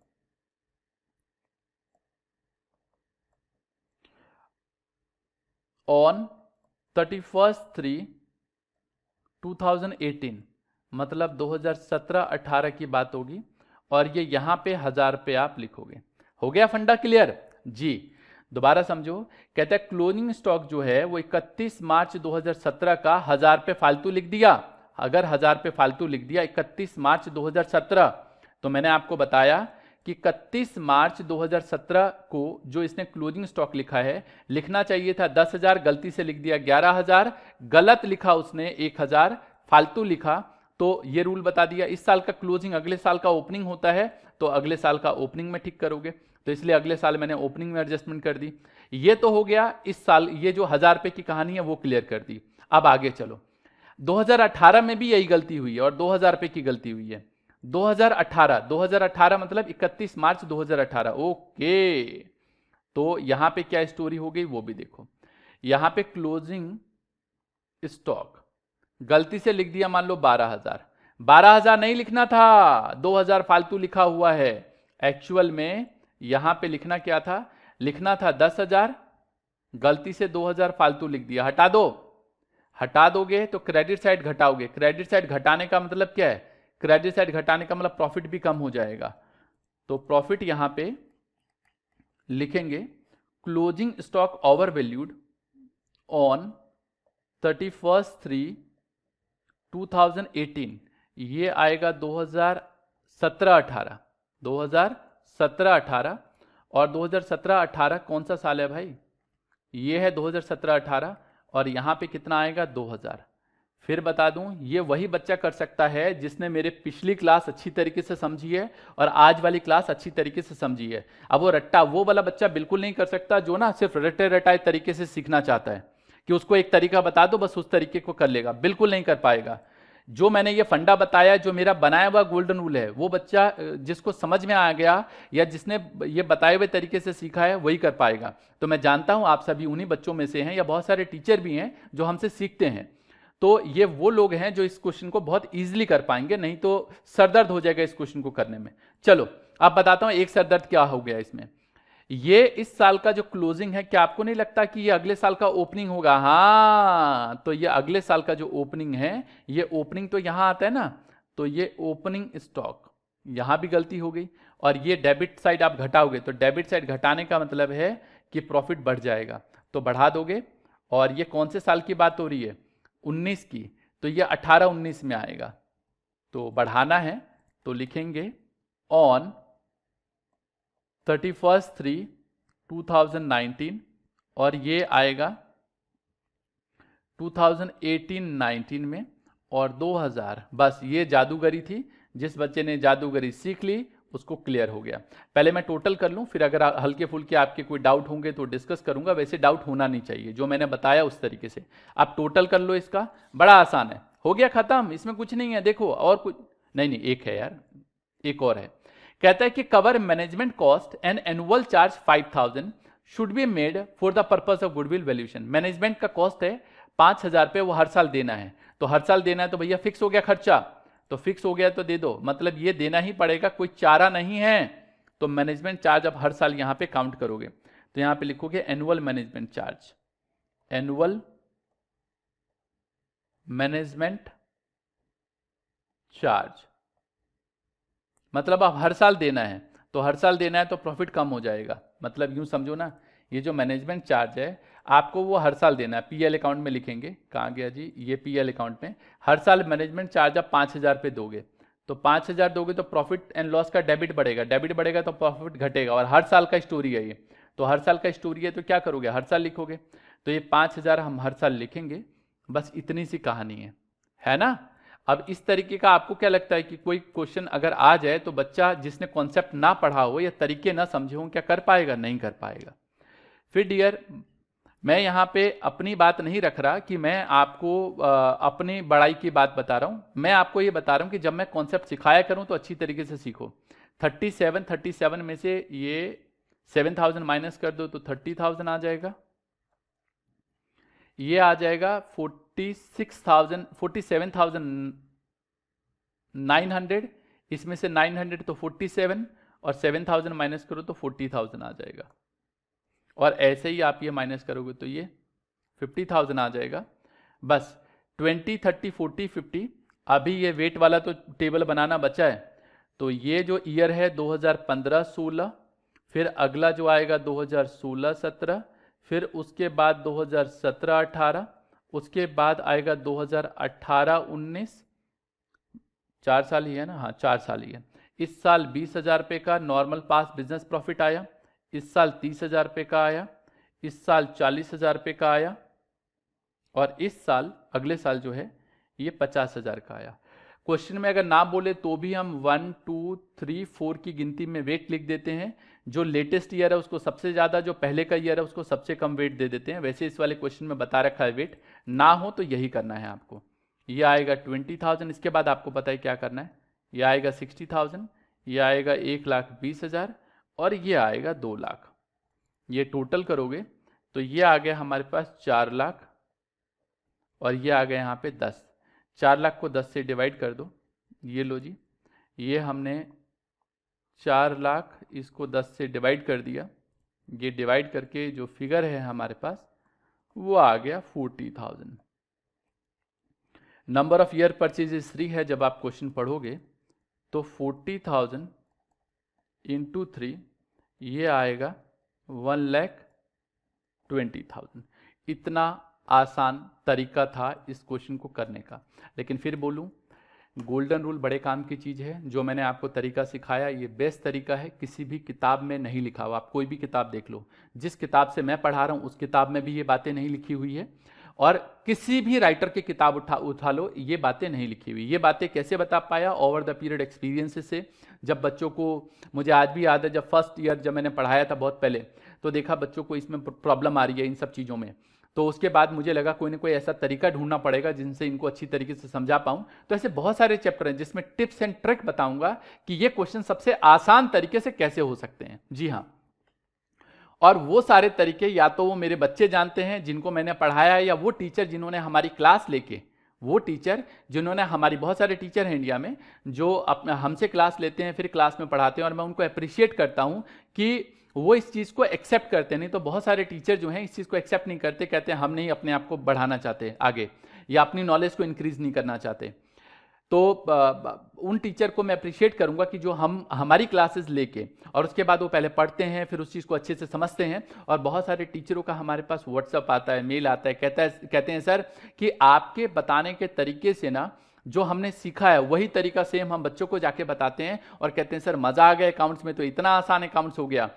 on 31/3/2018, मतलब 2017-18 की बात होगी। और ये यहां पे 1000 रुपये आप लिखोगे। हो गया फंडा क्लियर जी? दोबारा समझो, कहता है क्लोजिंग स्टॉक जो है वो 31 मार्च 2017 का 1000 रुपये फालतू लिख दिया। अगर 1000 रुपये फालतू लिख दिया 31 मार्च 2017, तो मैंने आपको बताया कि 31 मार्च 2017 को जो इसने क्लोजिंग स्टॉक लिखा है, लिखना चाहिए था 10,000, गलती से लिख दिया 11,000, गलत लिखा उसने 1,000, फालतू लिखा, तो ये रूल बता दिया। इस साल का क्लोजिंग अगले साल का ओपनिंग होता है, तो अगले साल का ओपनिंग में ठीक करोगे, तो इसलिए अगले साल मैंने ओपनिंग में एडजस्टमेंट कर दी। ये तो हो गया इस साल, ये जो 1000 रुपए की कहानी है वो क्लियर कर दी। अब आगे चलो, 2018 में भी यही गलती हुई है और 2000 रुपए की गलती हुई है। 2018 मतलब 31 मार्च 2018। ओके, तो यहां पे क्या स्टोरी हो गई वो भी देखो। यहां पे क्लोजिंग स्टॉक गलती से लिख दिया, मान लो 12,000। 12,000 नहीं लिखना था, 2,000 फालतू लिखा हुआ है। एक्चुअल में यहां पे लिखना क्या था, लिखना था 10,000, गलती से 2,000 फालतू लिख दिया। हटा दो, हटा दोगे तो क्रेडिट साइड घटाओगे। क्रेडिट साइड घटाने का मतलब क्या है, क्रेडिट साइड घटाने का मतलब प्रॉफिट भी कम हो जाएगा। तो प्रॉफिट यहां पे लिखेंगे closing stock over valued on 31/3/2018, ये आएगा 2017-18। 2017-18 और 2017-18 कौन सा साल है भाई, ये है 2017-18, और यहां पे कितना आएगा 2000। फिर बता दूं, ये वही बच्चा कर सकता है जिसने मेरे पिछली क्लास अच्छी तरीके से समझी है और आज वाली क्लास अच्छी तरीके से समझी है। अब वो रट्टा वो वाला बच्चा बिल्कुल नहीं कर सकता जो ना सिर्फ रटे रटाए तरीके से सीखना चाहता है कि उसको एक तरीका बता दो बस उस तरीके को कर लेगा, बिल्कुल नहीं कर पाएगा। जो मैंने ये फंडा बताया, जो मेरा बनाया हुआ गोल्डन रूल है, वो बच्चा जिसको समझ में आ गया या जिसने ये बताए हुए तरीके से सीखा है वही कर पाएगा। तो मैं जानता हूं आप सभी उन्हीं बच्चों में से हैं, या बहुत सारे टीचर भी हैं जो हमसे सीखते हैं। तो ये वो लोग हैं जो इस क्वेश्चन को बहुत इजीली कर पाएंगे, नहीं तो सरदर्द हो जाएगा इस क्वेश्चन को करने में। चलो अब बताता हूं एक सरदर्द क्या हो गया इसमें। ये इस साल का जो क्लोजिंग है, क्या आपको नहीं लगता कि ये अगले साल का ओपनिंग होगा? हाँ, तो ये अगले साल का जो ओपनिंग है, ये ओपनिंग तो यहां आता है ना, तो ये ओपनिंग स्टॉक, यहां भी गलती हो गई। और ये डेबिट साइड आप घटाओगे, तो डेबिट साइड घटाने का मतलब है कि प्रॉफिट बढ़ जाएगा, तो बढ़ा दोगे। और ये कौन से साल की बात हो रही है, 19 की, तो ये 18-19 में आएगा। तो बढ़ाना है तो लिखेंगे ऑन 31/3/2019, और ये आएगा 2018-19 में, और 2000। बस ये जादूगरी थी, जिस बच्चे ने जादूगरी सीख ली उसको क्लियर हो गया। पहले मैं टोटल कर लूं, फिर अगर हल्के फुल्के आपके कोई डाउट होंगे तो डिस्कस करूंगा। वैसे डाउट होना नहीं चाहिए, जो मैंने बताया उस तरीके से आप टोटल कर लो। इसका बड़ा आसान है, हो गया खत्म, इसमें कुछ नहीं है। देखो और कुछ नहीं, एक है यार, एक और है। कहता है कि cover management cost and annual charge 5,000 should be made for the purpose of goodwill valuation. Management का कॉस्ट है 5,000 रुपये, वो हर साल देना है, तो हर साल देना है, तो भैया फिक्स हो गया खर्चा, तो फिक्स हो गया तो दे दो, मतलब ये देना ही पड़ेगा, कोई चारा नहीं है। तो मैनेजमेंट चार्ज आप हर साल यहां पे काउंट करोगे, तो यहां पे लिखोगे annual management charge, annual management charge, मतलब आप हर साल देना है, तो हर साल देना है तो प्रॉफिट कम हो जाएगा। मतलब यूं समझो ना, ये जो मैनेजमेंट चार्ज है आपको वो हर साल देना है। पीएल अकाउंट में लिखेंगे, कहाँ गया जी, ये पीएल अकाउंट में हर साल मैनेजमेंट चार्ज आप 5,000 पे दोगे, तो 5,000 दोगे तो प्रॉफिट एंड लॉस का डेबिट बढ़ेगा, डेबिट बढ़ेगा तो प्रॉफिट घटेगा, और हर साल का स्टोरी है ये। तो हर साल का स्टोरी है तो क्या करोगे, हर साल लिखोगे। तो ये 5,000 हम हर साल लिखेंगे, बस इतनी सी कहानी है ना। अब इस तरीके का आपको क्या लगता है कि कोई क्वेश्चन अगर आ जाए तो बच्चा जिसने कॉन्सेप्ट ना पढ़ा हो या तरीके ना समझे हो, क्या कर पाएगा? नहीं कर पाएगा। फिर डियर, मैं यहाँ पे अपनी बात नहीं रख रहा कि मैं आपको अपनी बड़ाई की बात बता रहा हूँ। मैं आपको ये बता रहा हूँ कि जब मैं कॉन्सेप्ट सिखाया करूँ तो अच्छी तरीके से सीखो। 37 में से ये 7,000 माइनस कर दो तो 30,000 आ जाएगा, ये आ जाएगा 47,900, इसमें से 900 तो 47, और 7,000 माइनस करो तो 40,000 आ जाएगा, और ऐसे ही आप ये माइनस करोगे तो ये 50,000 आ जाएगा। बस 20, 30, 40, 50। अभी ये वेट वाला तो टेबल बनाना बचा है, तो ये जो ईयर है 2015-16, फिर अगला जो आएगा 2016-17, फिर उसके बाद 2017-18, उसके बाद आएगा 2018-19, 4 साल ही है ना, हाँ 4 साल ही है। इस साल 20,000 रुपये का नॉर्मल पास बिजनेस प्रॉफिट आया, इस साल 30,000 रुपये का आया, इस साल 40,000 रुपये का आया, और इस साल अगले साल जो है ये 50,000 का आया। क्वेश्चन में अगर ना बोले तो भी हम 1 2 3 4 की गिनती में वेट लिख देते हैं। जो लेटेस्ट ईयर है उसको सबसे ज़्यादा, जो पहले का ईयर है उसको सबसे कम वेट दे देते हैं। वैसे इस वाले क्वेश्चन में बता रखा है वेट, ना हो तो यही करना है आपको। ये आएगा 20,000, इसके बाद आपको पता है क्या करना है। ये आएगा 60,000, ये आएगा 1,20,000 और ये आएगा 2 लाख। ये टोटल करोगे तो ये आ गया हमारे पास 4 लाख और ये आ गया यहाँ पे 10। 4 लाख को 10 से डिवाइड कर दो, ये लो जी, ये हमने 4 लाख इसको 10 से डिवाइड कर दिया। ये डिवाइड करके जो फिगर है हमारे पास वो आ गया 40,000। नंबर ऑफ ईयर परचेजेस 3 है। जब आप क्वेश्चन पढ़ोगे तो 40,000 इंटू 3 ये आएगा 1,20,000। इतना आसान तरीका था इस क्वेश्चन को करने का। लेकिन फिर बोलूं, गोल्डन रूल बड़े काम की चीज़ है। जो मैंने आपको तरीका सिखाया ये बेस्ट तरीका है, किसी भी किताब में नहीं लिखा हुआ। आप कोई भी किताब देख लो, जिस किताब से मैं पढ़ा रहा हूँ उस किताब में भी ये बातें नहीं लिखी हुई है, और किसी भी राइटर की किताब उठा लो, ये बातें नहीं लिखी हुई। ये बातें कैसे बता पाया? ओवर द पीरियड एक्सपीरियंसेस से। जब बच्चों को, मुझे आज भी याद है जब फर्स्ट ईयर जब मैंने पढ़ाया था बहुत पहले, तो देखा बच्चों को इसमें प्रॉब्लम आ रही है इन सब चीज़ों में, तो उसके बाद मुझे लगा कोई ना कोई ऐसा तरीका ढूंढना पड़ेगा जिनसे इनको अच्छी तरीके से समझा पाऊं। तो ऐसे बहुत सारे चैप्टर हैं जिसमें टिप्स एंड ट्रिक बताऊंगा कि ये क्वेश्चन सबसे आसान तरीके से कैसे हो सकते हैं। जी हाँ, और वो सारे तरीके या तो वो मेरे बच्चे जानते हैं जिनको मैंने पढ़ाया, या वो टीचर जिन्होंने हमारी क्लास लेके, वो टीचर जिन्होंने, हमारी बहुत सारे टीचर हैं इंडिया में जो हमसे क्लास लेते हैं फिर क्लास में पढ़ाते हैं, और मैं उनको अप्रिशिएट करता हूं कि वो इस चीज़ को एक्सेप्ट करते हैं। नहीं तो बहुत सारे टीचर जो हैं इस चीज़ को एक्सेप्ट नहीं करते, कहते हैं हम नहीं अपने आप को बढ़ाना चाहते आगे, या अपनी नॉलेज को इंक्रीज नहीं करना चाहते। तो उन टीचर को मैं अप्रिशिएट करूंगा कि जो हमारी क्लासेस लेके और उसके बाद वो पहले पढ़ते हैं, फिर उस चीज़ को अच्छे से समझते हैं। और बहुत सारे टीचरों का हमारे पास व्हाट्सअप आता है, मेल आता है, कहते हैं सर कि आपके बताने के तरीके से ना जो हमने सीखा है वही तरीका सेम हम बच्चों को जाके बताते हैं, और कहते हैं सर मज़ा आ गया अकाउंट्स में, तो इतना आसान अकाउंट्स हो गया।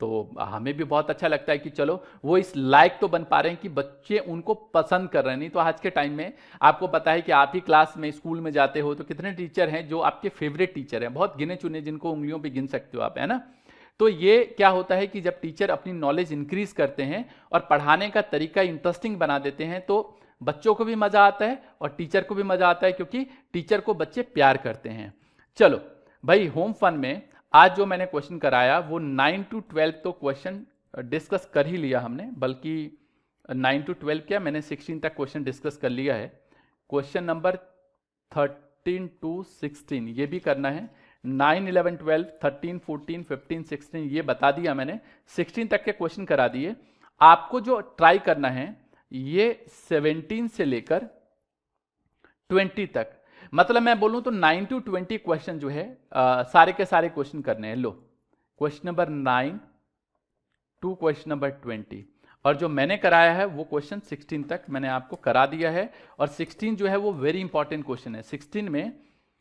तो हमें भी बहुत अच्छा लगता है कि चलो वो इस लायक तो बन पा रहे हैं कि बच्चे उनको पसंद कर रहे हैं। नहीं तो आज के टाइम में आपको पता है कि आप ही क्लास में, स्कूल में जाते हो तो कितने टीचर हैं जो आपके फेवरेट टीचर हैं, बहुत गिने चुने, जिनको उंगलियों पे गिन सकते हो आप, है ना। तो ये क्या होता है कि जब टीचर अपनी नॉलेज इंक्रीज करते हैं और पढ़ाने का तरीका इंटरेस्टिंग बना देते हैं, तो बच्चों को भी मजा आता है और टीचर को भी मजा आता है, क्योंकि टीचर को बच्चे प्यार करते हैं। चलो भाई, होम फन में आज जो मैंने क्वेश्चन कराया वो 9 to 12 तो क्वेश्चन डिस्कस कर ही लिया हमने, बल्कि 9 to 12 क्या, मैंने 16 तक क्वेश्चन डिस्कस कर लिया है। क्वेश्चन नंबर 13 to 16 ये भी करना है। 9, 11, 12, 13, 14, 15, 16 ये बता दिया मैंने, 16 तक के क्वेश्चन करा दिए। आपको जो ट्राई करना है ये 17 से लेकर 20 तक, मतलब मैं बोलूं तो 9 to 20 क्वेश्चन जो है सारे के सारे क्वेश्चन करने हैं। लो, question number 9 to question number 20, और जो मैंने कराया है वो क्वेश्चन 16 तक मैंने आपको करा दिया है। और 16 जो है वो वेरी इंपॉर्टेंट क्वेश्चन है। 16 में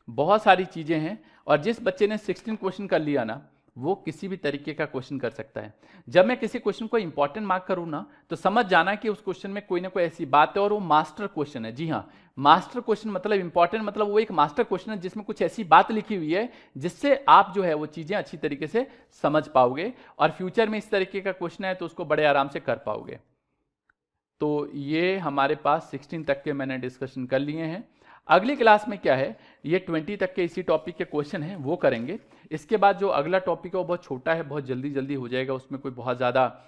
बहुत सारी चीजें हैं, और जिस बच्चे ने 16 क्वेश्चन कर लिया ना, वो किसी भी तरीके का क्वेश्चन कर सकता है। जब मैं किसी क्वेश्चन को इंपॉर्टेंट मार्क करूं ना, तो समझ जाना कि उस क्वेश्चन में कोई ना कोई ऐसी बात है और वो मास्टर क्वेश्चन है। जी हाँ, मास्टर क्वेश्चन मतलब इंपॉर्टेंट, मतलब वो एक मास्टर क्वेश्चन है जिसमें कुछ ऐसी बात लिखी हुई है जिससे आप जो है वो चीजें अच्छी तरीके से समझ पाओगे, और फ्यूचर में इस तरीके का क्वेश्चन है तो उसको बड़े आराम से कर पाओगे। तो ये हमारे पास 16 तक के मैंने डिस्कशन कर लिए हैं। अगली क्लास में क्या है, ये 20 तक के इसी टॉपिक के क्वेश्चन हैं वो करेंगे। इसके बाद जो अगला टॉपिक है वो बहुत छोटा है, बहुत जल्दी जल्दी हो जाएगा, उसमें कोई बहुत ज़्यादा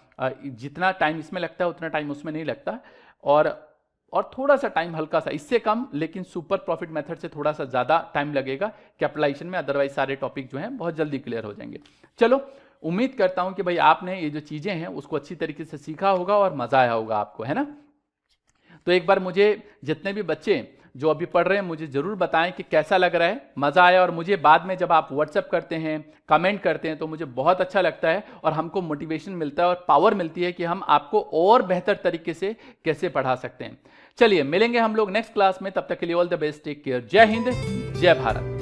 जितना टाइम इसमें लगता है उतना टाइम उसमें नहीं लगता, और थोड़ा सा टाइम हल्का सा इससे कम, लेकिन सुपर प्रॉफिट मेथड से थोड़ा सा ज़्यादा टाइम लगेगा कैपिटलाइजेशन में। अदरवाइज सारे टॉपिक जो हैं बहुत जल्दी क्लियर हो जाएंगे। चलो, उम्मीद करता हूं कि भाई आपने ये जो चीज़ें हैं उसको अच्छी तरीके से सीखा होगा और मज़ा आया होगा आपको, है ना। तो एक बार मुझे जितने भी बच्चे जो अभी पढ़ रहे हैं मुझे जरूर बताएं कि कैसा लग रहा है, मज़ा आया। और मुझे बाद में जब आप व्हाट्सएप करते हैं, कमेंट करते हैं, तो मुझे बहुत अच्छा लगता है और हमको मोटिवेशन मिलता है और पावर मिलती है कि हम आपको और बेहतर तरीके से कैसे पढ़ा सकते हैं। चलिए, मिलेंगे हम लोग नेक्स्ट क्लास में, तब तक के लिए all the best, take care, जय हिंद, जय भारत।